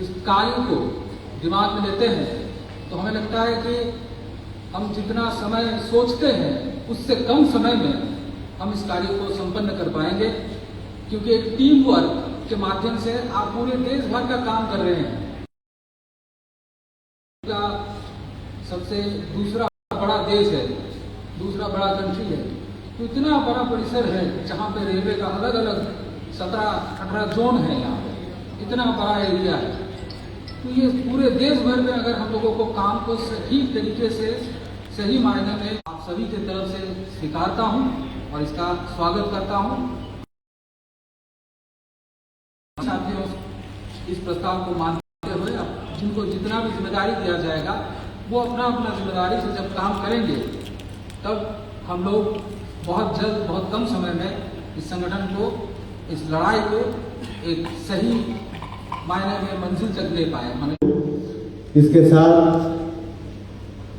S6: इस कार्य को दिमाग में लेते हैं तो हमें लगता है कि हम जितना समय सोचते हैं उससे कम समय में हम इस कार्य को संपन्न कर पाएंगे, क्योंकि एक टीम वर्क के माध्यम से आप पूरे देश भर का काम कर रहे हैं। सबसे दूसरा बड़ा देश है, दूसरा बड़ा कंट्री है, तो इतना बड़ा परिसर है जहाँ पे रेलवे का अलग अलग 17-18 जोन है, यहाँ पे इतना बड़ा एरिया है। तो ये पूरे देश भर में अगर हम लोगों को काम को सही तरीके से, सही मायने में आप सभी की तरफ से स्वीकारता हूँ और इसका स्वागत करता हूँ। साथियों, इस प्रस्ताव को मानते हुए जिनको जितना भी जिम्मेदारी दिया जाएगा वो अपना अपना जिम्मेदारी से जब काम करेंगे, तब हम लोग बहुत जल्द, बहुत कम समय में इस संगठन को, इस लड़ाई को एक सही मायने में मंजिल तक ले पाए।
S2: इसके साथ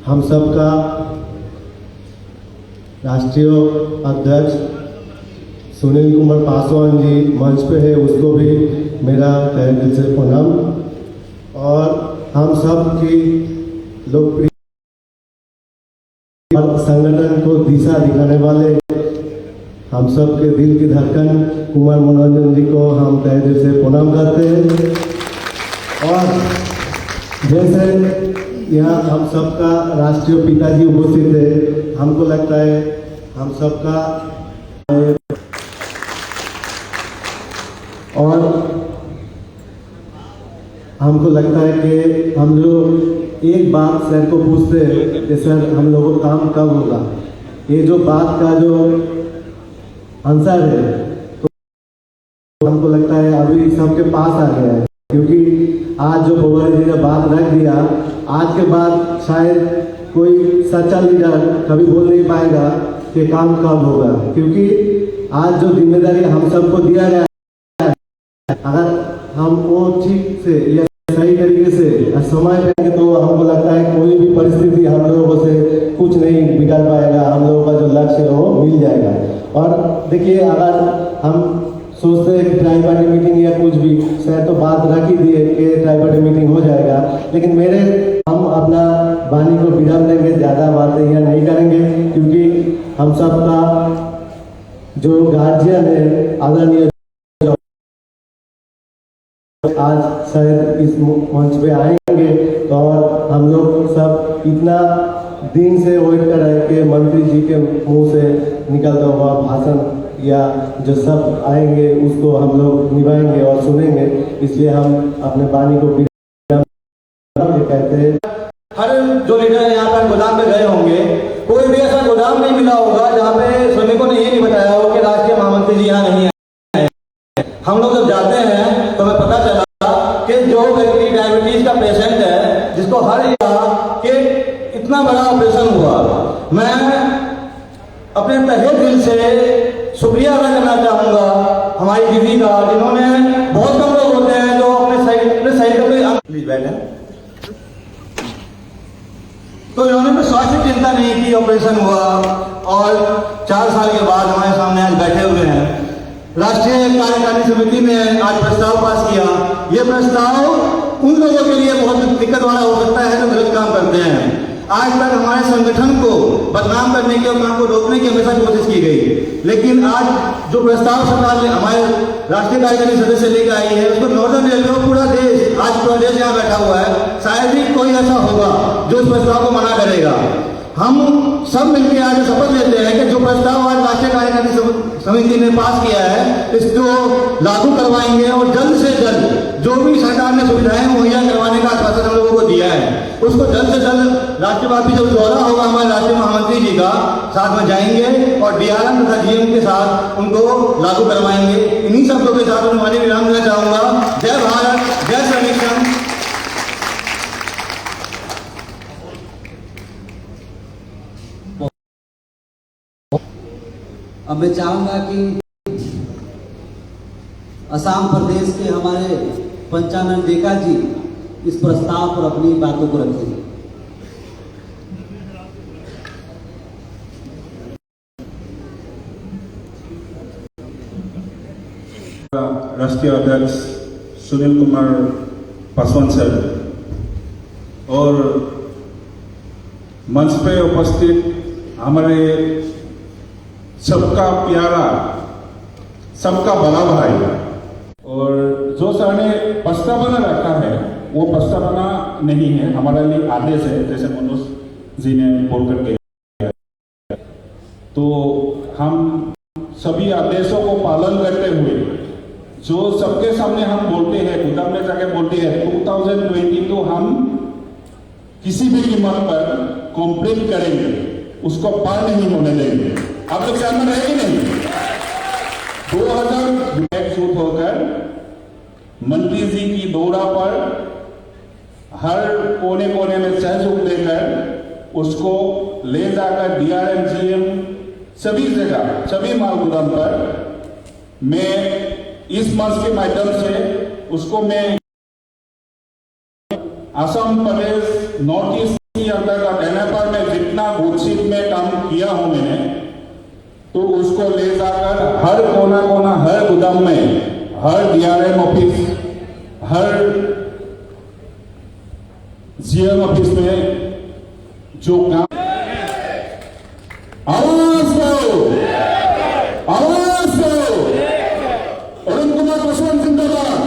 S2: हम सबका राष्ट्रीय अध्यक्ष सुनील कुमार पासवान जी मंच पे है, उसको भी मेरा तहे दिल से प्रणाम। और हम सब की लोकप्रिय संगठन को दिशा दिखाने वाले हम सब के दिल की धड़कन कुमार मनोरंजन जी को हम तहे दिल से प्रणाम करते हैं। और जैसे यहाँ हम सबका राष्ट्रीय पिताजी उपस्थित है, हमको लगता है हम सबका और हमको लगता है कि हम लोग एक बात सर को पूछते हैं कि सर हम लोगों को काम कब होगा, ये जो बात का जो आंसर है तो हमको लगता है अभी सबके पास आ गया है, क्योंकि आज जो भगवान जी ने बात रख दिया, आज के बाद शायद कोई सच्चा लीडर कभी बोल नहीं पाएगा कि काम कब होगा, क्योंकि आज जो जिम्मेदारी हम सबको दिया गया है, अगर हम वो ठीक से या सही तरीके से समय पे तो हमको लगता है कोई भी परिस्थिति हम लोगों से कुछ नहीं बिगाड़ पाएगा, हम लोगों का जो लक्ष्य है वो मिल जाएगा। और देखिए, अगर हम सोचते हैं कि ट्राई पार्टी मीटिंग या कुछ भी, शायद तो बात रख ही दिए कि ट्राई पार्टी मीटिंग हो जाएगा, लेकिन हम अपना वाणी को विराम देंगे, ज़्यादा बातें यहाँ नहीं करेंगे, क्योंकि हम सबका जो गार्जियन है आदरणीय आज शायद इस मंच पे आएंगे, तो और हम लोग सब इतना दिन से वेट कर रहे हैं कि मंत्री जी के मुंह से निकलता हुआ भाषण या जो सब आएंगे उसको हम लोग निभाएंगे और सुनेंगे, इसलिए हम अपने वाणी को कहते हैं।
S7: हर जो लीडर यहाँ पर गोदाम में गए होंगे, कोई भी ऐसा गोदाम नहीं मिला होगा जहाँ पे श्रमिकों ने ये नहीं बताया हो कि राष्ट्रीय महामंत्री जी यहाँ नहीं आए। हम लोग जब जाते हैं तो हमें पता चला कि जो व्यक्ति डायबिटीज का पेशेंट है, जिसको हर कि इतना बड़ा ऑपरेशन हुआ, मैं अपने तहे दिल से शुक्रिया अदा करना चाहूंगा हमारी दीदी का, जिन्होंने, बहुत कम लोग होते हैं जो अपने सही प्लीज बैठे, तो इन्होंने भी स्वास्थ्य चिंता नहीं की, ऑपरेशन हुआ और 4 साल के बाद हमारे सामने आज बैठे हुए हैं। राष्ट्रीय कार्यकारिणी समिति ने आज प्रस्ताव पास किया ये प्रस्ताव उन लोगों के लिए बहुत दिक्कत वाला हो सकता है जो गलत काम करते हैं। आज तक हमारे संगठन को बदनाम करने के और काम को रोकने की हमेशा कोशिश की गई, लेकिन आज जो प्रस्ताव सरकार ने हमारे राष्ट्रीय कार्यकारिणी सदस्य लेकर आई है, उसको नॉर्दर्न रेलवे और पूरा देश, आज पूरा देश यहाँ बैठा हुआ है, शायद ही कोई ऐसा होगा जो इस प्रस्ताव को मना करेगा। हम सब मिलकर आज शपथ लेते हैं कि जो प्रस्ताव आज राष्ट्रीय कार्यकारिणी समिति ने पास किया है, इसको लागू करवाएंगे और जल्द से जल्द जो भी सरकार ने सुविधाएं मुहैया करवाने का आश्वासन हम लोगों को दिया है, उसको जल्द से जल्द राष्ट्रव्यापी जो दौरा होगा हमारे राष्ट्रीय महामंत्री जी का, साथ में जाएंगे और डीआरएम तथा जीएम के साथ उनको लागू करवाएंगे। इन्हीं शब्दों के साथ मैं वाणी विराम देना चाहूंगा। जय भारत, जय श्रमिक संघ।
S1: अब मैं चाहूंगा कि असम प्रदेश के हमारे पंचानन डेका जी इस प्रस्ताव पर अपनी बातों को रखेंगे।
S8: राष्ट्रीय अध्यक्ष सुनील कुमार पासवान सर और मंच पे उपस्थित हमारे सबका प्यारा, सबका बड़ा भाई, और जो सर ने प्रस्तावना रखा है वो प्रस्तावना नहीं है, हमारे लिए आदेश है, जैसे मनोज जी ने बोल करके, तो हम सभी आदेशों को पालन करते हुए जो सबके सामने हम बोलते हैं, गुदाम में जाके बोलते हैं 2022 हम किसी भी कीमत पर कंप्लीट करेंगे, उसको पार नहीं होने देंगे। आप लोग सहमत है कि नहीं? 2000 शूट होकर मंत्री जी की दौरा पर हर कोने कोने में सहयोग देकर उसको ले जाकर डीआरएम जीएम सभी जगह, सभी माल गोदाम पर मैं इस मंच के माध्यम से उसको मैं असम प्रदेश नॉर्थ ईस्ट के अंतर्गत एनएफआर में जितना घोषित में काम किया हूं मैंने, तो उसको ले जाकर हर कोना कोना, हर गोदाम में, हर डीआरएम ऑफिस, हर जीएम ऑफिस में जो काम आवाज दो, आवाज दो, अरुण कुमार पासवान जिंदाबाद,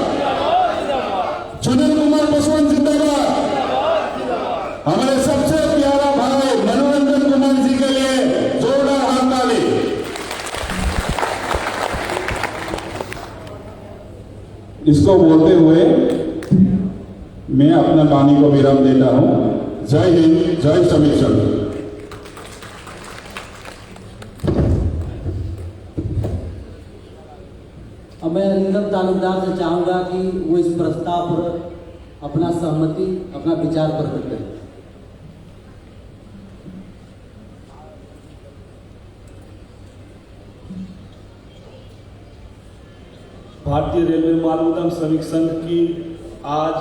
S8: सुनील कुमार पासवान जिंदाबाद, हमारे सबसे प्यारा भाई मनोरंजन कुमार जी के लिए जोरदार हाथ ताली। इसको बोलते हुए मैं अपना वाणी को विराम देता हूं। जय हिंद, जय श्रमिक संघ।
S1: अब मैं अरिंदम तालुकदार से चाहूंगा कि वो इस प्रस्ताव पर अपना सहमति, अपना विचार प्रकट करें।
S9: भारतीय रेलवे माल गोदाम श्रमिक संघ की आज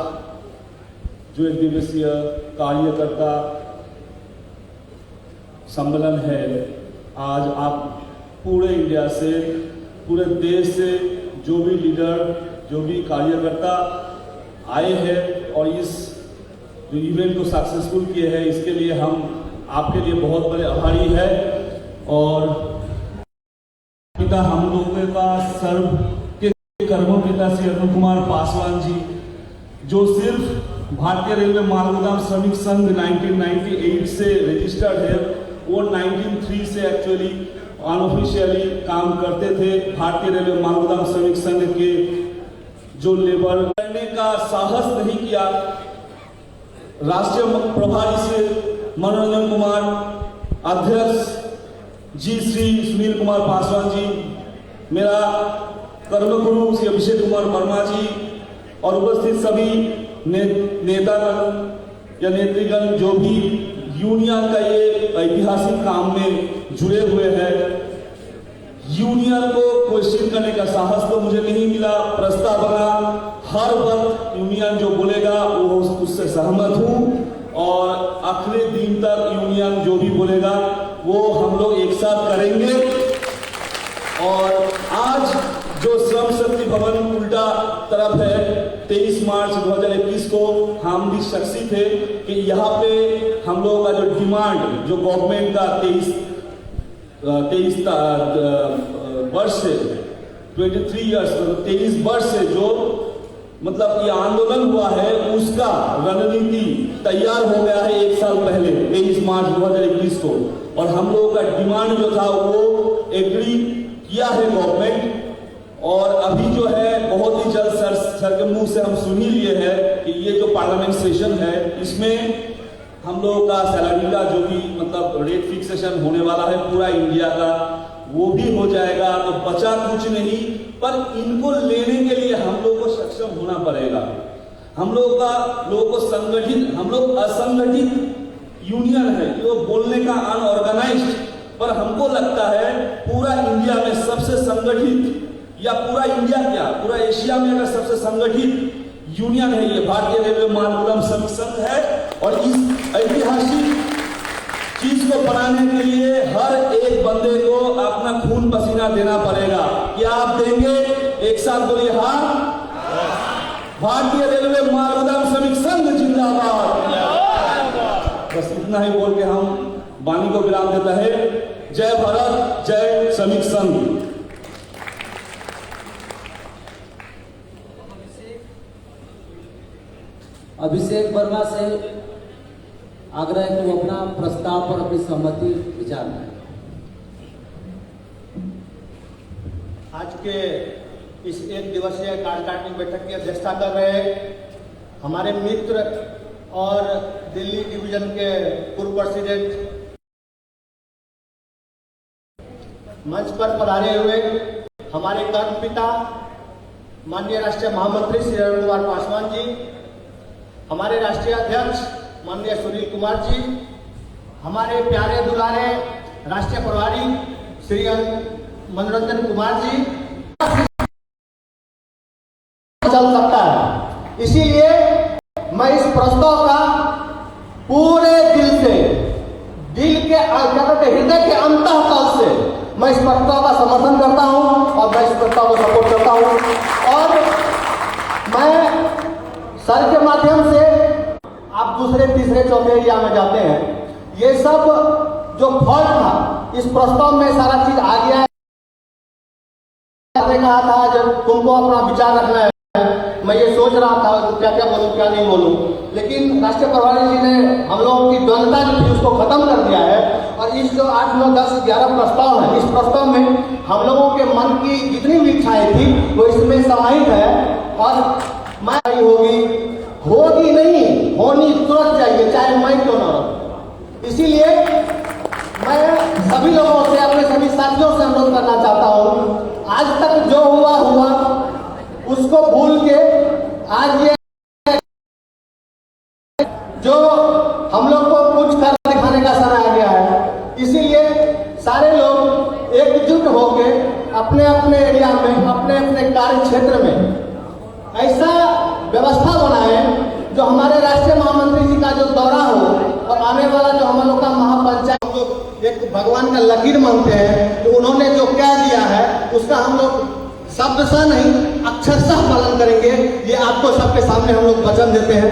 S9: जो एक दिवसीय कार्यकर्ता सम्मेलन है, आज आप पूरे इंडिया से, पूरे देश से जो भी लीडर, जो भी कार्यकर्ता आए हैं और इस जो इवेंट को सक्सेसफुल किए हैं, इसके लिए हम आपके लिए बहुत बड़े आभारी है। और पिता हम लोगों का सर्व के कर्मों पिता श्री अरुण कुमार पासवान जी, जो सिर्फ भारतीय रेलवे माल गोदाम श्रमिक संघ 1998 से रजिस्टर्ड है, वो 1903 से एक्चुअली अनऑफिशियली काम करते थे। भारतीय रेलवे माल गोदाम श्रमिक संघ के जो लेबर करने का साहस नहीं किया, राष्ट्रीय प्रभारी से मनोरंजन कुमार, अध्यक्ष जी श्री सुनील कुमार पासवान जी, मेरा कर्मगुरु श्री अभिषेक कुमार वर्मा जी और उपस्थित सभी नेतागण या नेतृगण जो भी यूनियन का ये ऐतिहासिक काम में जुड़े हुए हैं, यूनियन को क्वेश्चन करने का साहस तो मुझे नहीं मिला। प्रस्तावना हर वक्त यूनियन जो बोलेगा वो उससे सहमत हूं और आखिरी दिन तक यूनियन जो भी बोलेगा वो हम लोग एक साथ करेंगे। और आज जो श्रम शक्ति भवन उल्टा तरफ है, 23 मार्च 2021 को हम भी साक्षी थे कि यहाँ पे हम लोगों का जो डिमांड, जो गवर्नमेंट का 23 वर्ष से 23 ईयर्स 23 वर्ष से जो मतलब ये आंदोलन हुआ है, उसका रणनीति तैयार हो गया है 1 साल पहले 23 मार्च 2021 को। और हम लोगों का डिमांड जो था वो एग्री किया है गवर्नमेंट। और अभी जो है बहुत ही जल्द सर के मुंह से हम सुन ही लिए हैं कि ये जो पार्लियामेंट सेशन है इसमें हम लोगों का सैलरी का जो भी मतलब रेट फिक्सेशन होने वाला है पूरा इंडिया का, वो भी हो जाएगा। तो बचा कुछ नहीं, पर इनको लेने के लिए हम लोग को सक्षम होना पड़ेगा। हम लोगों को संगठित, हम लोग असंगठित यूनियन है, जो बोलने का अनऑर्गेनाइज्ड, पर हमको लगता है पूरा इंडिया में सबसे संगठित, या पूरा इंडिया क्या पूरा एशिया में अगर सबसे संगठित यूनियन है ये भारतीय रेलवे मालगुदाम श्रमिक संघ है। और इस ऐतिहासिक चीज को बनाने के लिए हर एक बंदे को अपना खून पसीना देना पड़ेगा। क्या आप देंगे? एक साथ बोलिए हाँ। भारतीय रेलवे मालगुदाम श्रमिक संघ जिंदाबाद। बस इतना ही बोल के हम वाणी को विराम देता है। जय भारत, जय श्रमिक संघ।
S1: अभिषेक वर्मा से आग्रह है कि वो अपना प्रस्ताव पर अपनी सहमति विचार करें।
S2: आज के इस 1 दिवसीय कार्यकारिणी बैठक की अध्यक्षता कर रहे हमारे मित्र और दिल्ली डिवीजन के पूर्व प्रेसिडेंट, मंच पर पधारे हुए हमारे कर्म पिता माननीय राष्ट्रीय महामंत्री श्री अरुण कुमार पासवान जी, हमारे राष्ट्रीय अध्यक्ष माननीय सुनील कुमार जी, हमारे प्यारे दुलारे राष्ट्रीय प्रभारी श्री मनोरंजन कुमार जी, चल सकता है। इसीलिए मैं इस प्रस्ताव का पूरे दिल से, दिल के हृदय के अंतःतल से मैं इस प्रस्ताव का समर्थन करता हूं और मैं इस प्रस्ताव को सपोर्ट करता हूं। और मैं सर के माध्यम से आप दूसरे तीसरे चौथे एरिया में जाते हैं, ये सब जो फॉल्ट था इस प्रस्ताव में सारा चीज आ गया है। कहा था जब तुमको अपना विचार रखना है, मैं ये सोच रहा था क्या क्या बोलूं क्या नहीं बोलूं, लेकिन राष्ट्रीय प्रभारी जी ने हम लोगों की द्वंद्वता जो थी उसको खत्म कर दिया है। और इस जो 8, 9, 10, 11 प्रस्ताव है, इस प्रस्ताव में हम लोगों के मन की जितनी भी इच्छाएं थी वो इसमें समाहित है। और मैं होगी नहीं, होनी तुरंत चाहिए, चाहे मैं क्यों ना हो। इसीलिए मैं सभी लोगों से, अपने सभी साथियों से अनुरोध करना चाहता हूं, आज तक जो हुआ उसको भूल के आज ये जो हम लोग को कुछ कर दिखाने का समय आ गया है। इसीलिए सारे लोग एकजुट होके अपने अपने एरिया में, अपने अपने कार्य क्षेत्र में ऐसा व्यवस्था बनाए जो हमारे राष्ट्रीय महामंत्री जी का जो दौरा हो और आने वाला जो हम लोग का महापंचायत, हम लोग एक भगवान का लकीर मानते हैं, तो उन्होंने जो कह दिया है उसका हम लोग शब्दशः नहीं अक्षरशः पालन करेंगे। ये आपको सबके सामने हम लोग वचन देते हैं।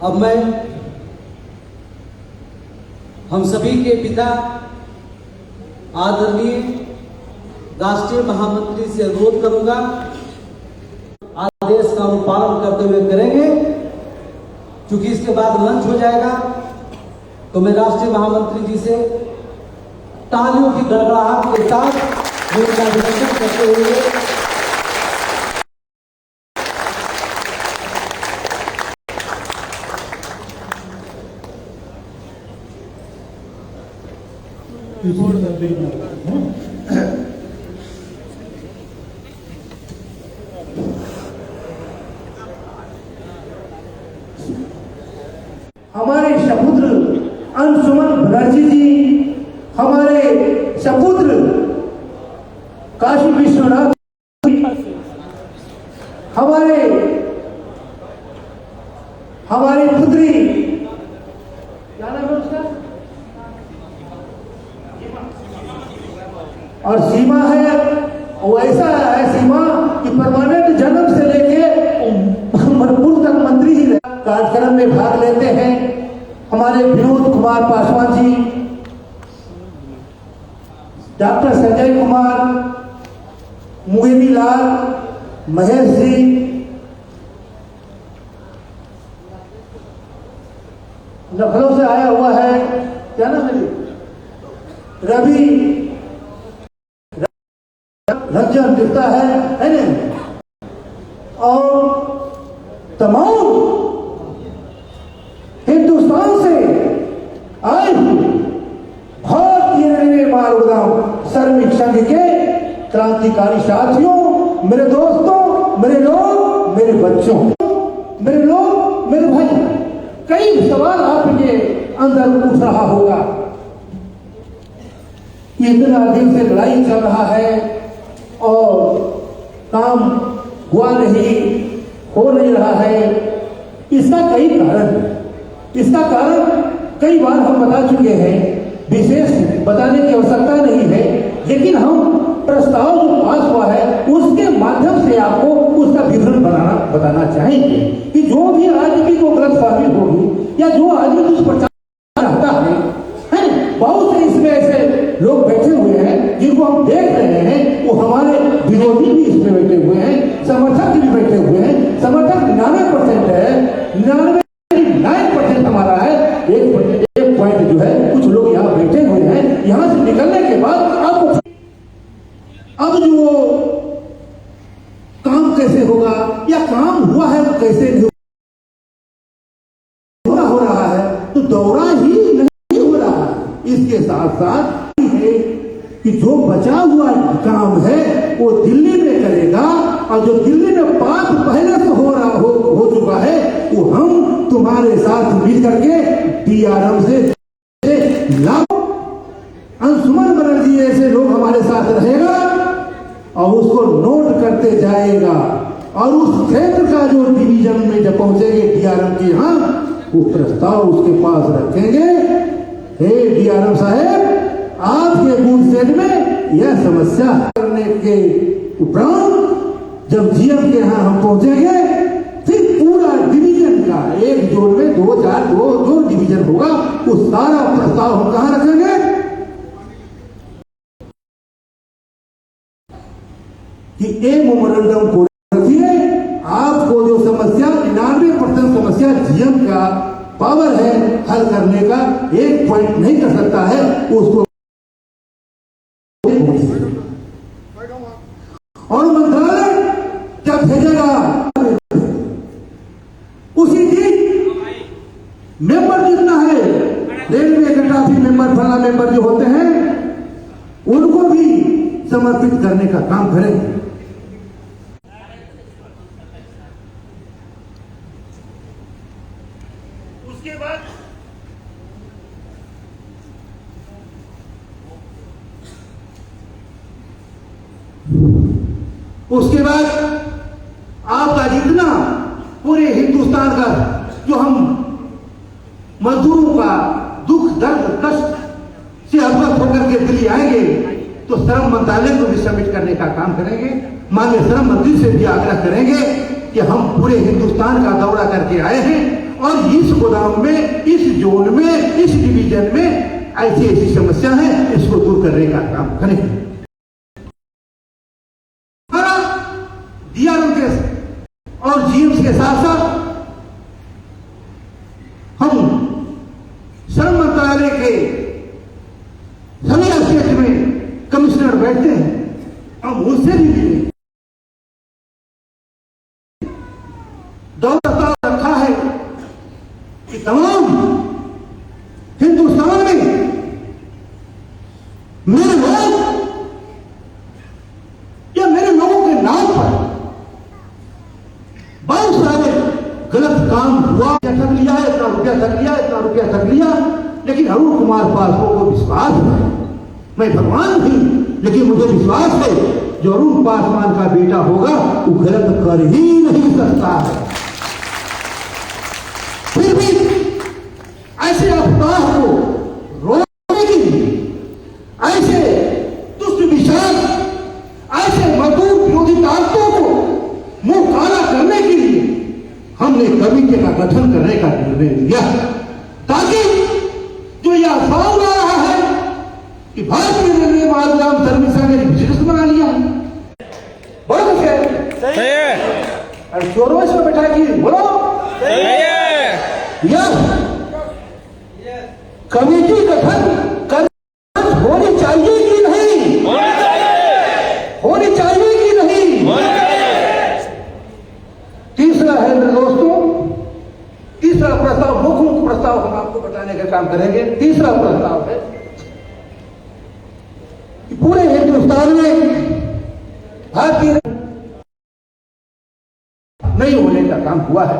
S1: अब मैं हम सभी के पिता आदरणीय राष्ट्रीय महामंत्री से अनुरोध करूंगा, आदेश का अनुपालन करते हुए करेंगे। क्योंकि इसके बाद लंच हो जाएगा, तो मैं राष्ट्रीय महामंत्री जी से तालियों की गड़गड़ाहट के साथ उनका अभिनंदन करते हुए
S4: हमारे सपुत्र अंशुमन बनर्जी जी, हमारे सपुत्र काशी विश्वनाथ, हमारी पुत्री क्या नाम है उसका, और सीमा है वो ऐसा है सीमा कि परमानेंट जन्म से लेके मरपुर तक मंत्री ही कार्यक्रम में भाग लेते हैं हमारे विनोद कुमार पासवान जी, डॉक्टर संजय कुमार, मुगेनी लाल, महेश जी, लखनऊ से आया हुआ है, क्या नाम है, रवि रंजन दिखता है ना, और तमाम हिंदुस्तान से आए भारतीय रेलवे मालगोदाम श्रमिक संघ के क्रांतिकारी साथियों, मेरे दोस्तों, मेरे लोग, मेरे बच्चों, मेरे लोग, मेरे भाई, कई सवाल आपके अंदर उठ रहा होगा। इतना दिन से लड़ाई चल रहा है और काम हुआ नहीं, हो नहीं रहा है। इसका कई कारण है। इसका कारण कई बार हम बता चुके हैं, विशेष बताने की आवश्यकता नहीं है, लेकिन हम प्रस्ताव जो पास हुआ है उसके माध्यम से आपको उसका विवरण बताना चाहेंगे कि जो भी आदमी को गलतफहमी होगी या जो आदमी कुछ प्रचार चाहता है, बहुत से इसमें ऐसे लोग बैठे हुए हैं जिनको हम देख रहे हैं, वो हमारे विरोधी भी इसमें बैठे हुए हैं, समर्थक भी बैठे हुए हैं। समर्थक 99% है, 99% हमारा है, 1 पॉइंट जो है कुछ लोग यहाँ बैठे हुए हैं। यहाँ से निकलने के बाद आपको अब जो काम कैसे होगा या काम हुआ है वो कैसे हो रहा है, तो दौरा ही नहीं हो रहा है। इसके साथ साथ है कि जो बचा हुआ काम है वो दिल्ली में करेगा, और जो दिल्ली में पाप पहले से हो चुका है वो हम तुम्हारे साथ मिल करके DRM से अंशुमन बनर्जी ऐसे लोग हमारे साथ रहेगा और उसको नोट करते जाएगा, और उस क्षेत्र का जो डिवीजन में जब पहुंचेंगे DRM के यहाँ, वो प्रस्ताव उसके पास रखेंगे। हे DRM साहब, आपके बूथ सेट में यह समस्या करने के उपरांत जब GM के यहाँ हम पहुंचेंगे, फिर पूरा डिवीजन का एक जोन में 2-4 जो डिवीजन होगा वो सारा प्रस्ताव हम कहाँ रखेंगे, कि एक मेमोरेंडम को रखिए। आपको जो समस्या 99% समस्या GM का पावर है हल करने का, 1 पॉइंट नहीं कर सकता है उसको, और मंत्रालय जब भेजेगा उसी दिन मेंबर जितना है, रेलवे के ट्रैफिक मेंबर, फला मेंबर जो होते हैं, उनको भी समर्पित करने का काम करेंगे। उसके बाद आपका जितना पूरे हिंदुस्तान का जो हम मजदूरों का दुख दर्द कष्ट से अवगत होकर के दिल्ली आएंगे, तो श्रम मंत्रालय को भी सबमिट करने का काम करेंगे। माननीय श्रम मंत्री से भी आग्रह करेंगे कि हम पूरे हिंदुस्तान का दौरा करके आए हैं और इस गोदाम में, इस जोन में, इस डिवीजन में ऐसी ऐसी समस्या है, इसको दूर करने का काम करेंगे। DRM के और GM के साथ साथ हम श्रम मंत्रालय के सभी स्टेट में कमिश्नर बैठते हैं, अब उनसे भी मिले। दौरा रखा है कि तमाम हिंदुस्तान में मेरे लोग या मेरे लोगों के नाम पर बहुत सारे गलत काम हुआ, ठग लिया है, इतना रुपया ठग लिया, इतना रुपया ठग लिया, लेकिन अरुण कुमार पासवान को विश्वास है, मैं भगवान नहीं, लेकिन मुझे विश्वास है जो अरुण पासवान का बेटा होगा वो गलत कर ही नहीं सकता है। फिर भी ऐसे अफवाह को रोकने के लिए, हमने कमेटी का गठन करने का निर्णय लिया ताकि जो यह अफवाह उड़ा रहा है कि भारतीय रेलवे मालगाम सर्विस ने बिजनेस बना लिया है, बड़ा कुछ है। और चोरों इसमें बैठा कि बोलो यह कमेटी गठन कर होनी चाहिए कि नहीं, होनी चाहिए कि नहीं। तीसरा है मेरे दोस्तों, तीसरा प्रस्ताव, मुख्य प्रस्ताव हम आपको बताने का काम करेंगे। तीसरा प्रस्ताव है कि पूरे हिंदुस्तान में भारतीय नहीं होने का काम हुआ है,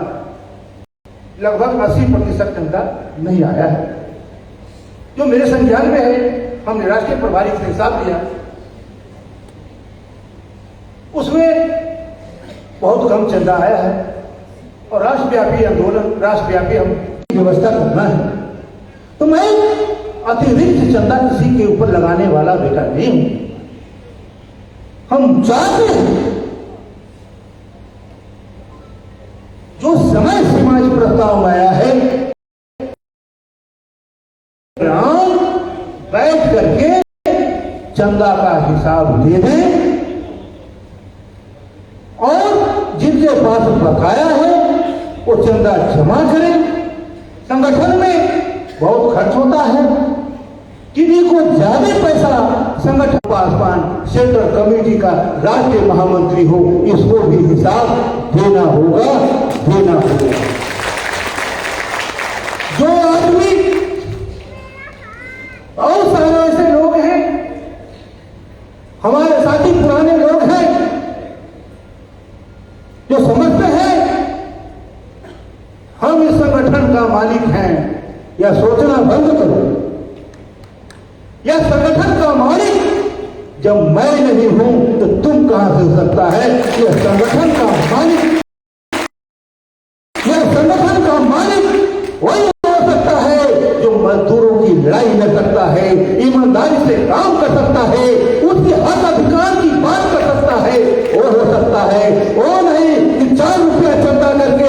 S4: लगभग 80% जनता नहीं आया है। जो मेरे संज्ञान में है, हमने राष्ट्रीय प्रभारी से हिसाब लिया, उसमें बहुत कम चंदा आया है और राष्ट्रव्यापी आंदोलन, राष्ट्रव्यापी हम व्यवस्था करना है। तो मैं अतिरिक्त चंदा किसी के ऊपर लगाने वाला बेटा नहीं हूं। हम चाहते हैं जो समय सीमा इस प्रस्ताव में आया है, बैठ करके चंदा का हिसाब दे दें और जिनके पास बकाया है वो चंदा जमा करें। संगठन में बहुत खर्च होता है, किसी को ज्यादा पैसा संगठन पासवान सेंट्रल कमेटी का राष्ट्रीय महामंत्री हो, इसको भी हिसाब देना होगा, देना होगा। जो आदमी, और सारे ऐसे लोग हैं, हमारे साथी पुराने लोग हैं जो समझते हैं हम इस संगठन का मालिक हैं, या सोचना बंद करो। यह संगठन का मालिक जब मैं नहीं हूं तो तुम कहां से हो सकता है। यह संगठन का मालिक, यह संगठन का मालिक वही हो सकता है जो मजदूरों की लड़ाई लड़ सकता है, ईमानदारी से काम कर सकता है, उसके हक अधिकार की बात कर सकता है, वो हो सकता है। वो नहीं कि 4 रुपया चंदा करके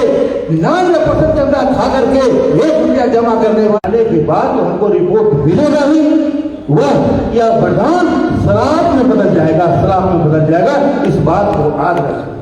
S4: 99% चंदा खा करके 1 रुपया जमा करने वाले के बाद तो हमको रिपोर्ट मिलेगा ही, वह या वरदान शराब में बदल जाएगा, शराब में बदल जाएगा। इस बात को याद रखें।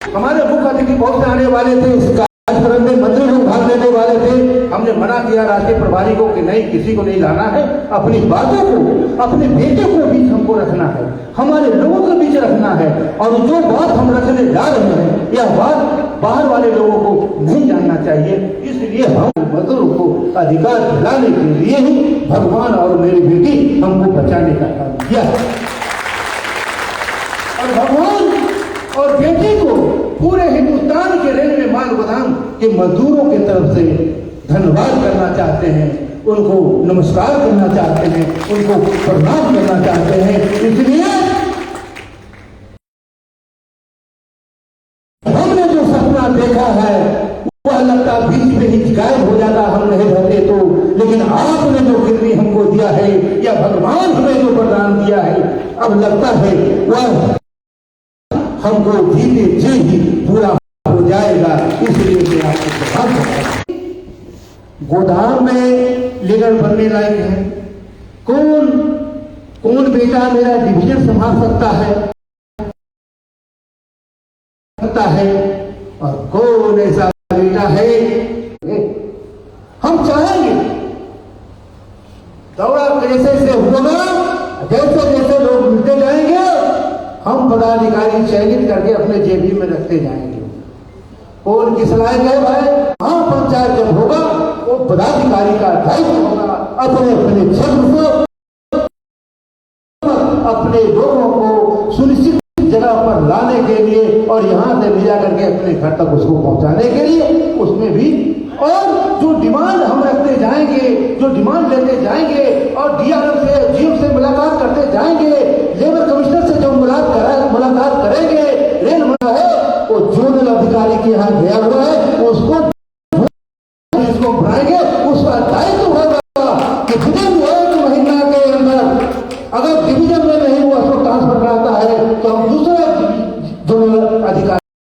S4: हमारे मुख्य अतिथि बहुत से आने वाले थे, इस कार्यक्रम में मंत्री लोग भाग लेने वाले थे। हमने मना किया राष्ट्रीय प्रभारी को कि नहीं, किसी को नहीं लाना है, अपनी बातों को, अपने बेटे को बीच हमको रखना है, हमारे लोगों के बीच रखना है। और जो बात हम रखने जा रहे हैं, यह बात बाहर वाले लोगों को नहीं जानना चाहिए। इसलिए हम मजदूरों को अधिकार दिलाने के लिए ही भगवान और मेरी बेटी हमको बचाने का काम किया है। और भगवान और बेटी को पूरे हिंदुस्तान के रेलवे माल गोदाम के मजदूरों की तरफ से धन्यवाद करना चाहते हैं, उनको नमस्कार करना चाहते हैं, उनको प्रणाम करना चाहते हैं। इसलिए हमने जो सपना देखा है वह लगता बीच में ही गायब हो जाता हम नहीं रहते तो, लेकिन आपने जो गिरवी हमको दिया है या भगवान हमें जो वरदान दिया है, अब लगता है वह हमको जीते जी ही पूरा हो जाएगा। इसलिए मैं आपको बता दूं, गोदाम में लीडर बनने लायक है कौन? कौन बेटा मेरा डिवीजन संभाल सकता है और कौन ऐसा बेटा है। हम चाहेंगे दौड़ा जैसे जैसे होगा, जैसे जैसे लोग मिलते जाएंगे, हम पदाधिकारी चयनित करके अपने जेबी में रखते जाएंगे। कौन किस लायक है भाई? हाँ, पंचायत जब होगा वो पदाधिकारी का दायित्व होगा अपने अपने क्षेत्र को, अपने लोगों को सुनिश्चित जगह पर लाने के लिए और यहाँ से ले जा करके अपने घर तक उसको पहुंचाने के लिए, उसमें भी और जो डिमांड हम रखते जाएंगे, जो डिमांड लेते जाएंगे और डीआरएम से, जीएम से मुलाकात करते जाएंगे, लेबर कमिश्नर से जो मुलाकात करेंगे, रेल मंत्री है वो जोनल अधिकारी के यहाँ गया हुआ है।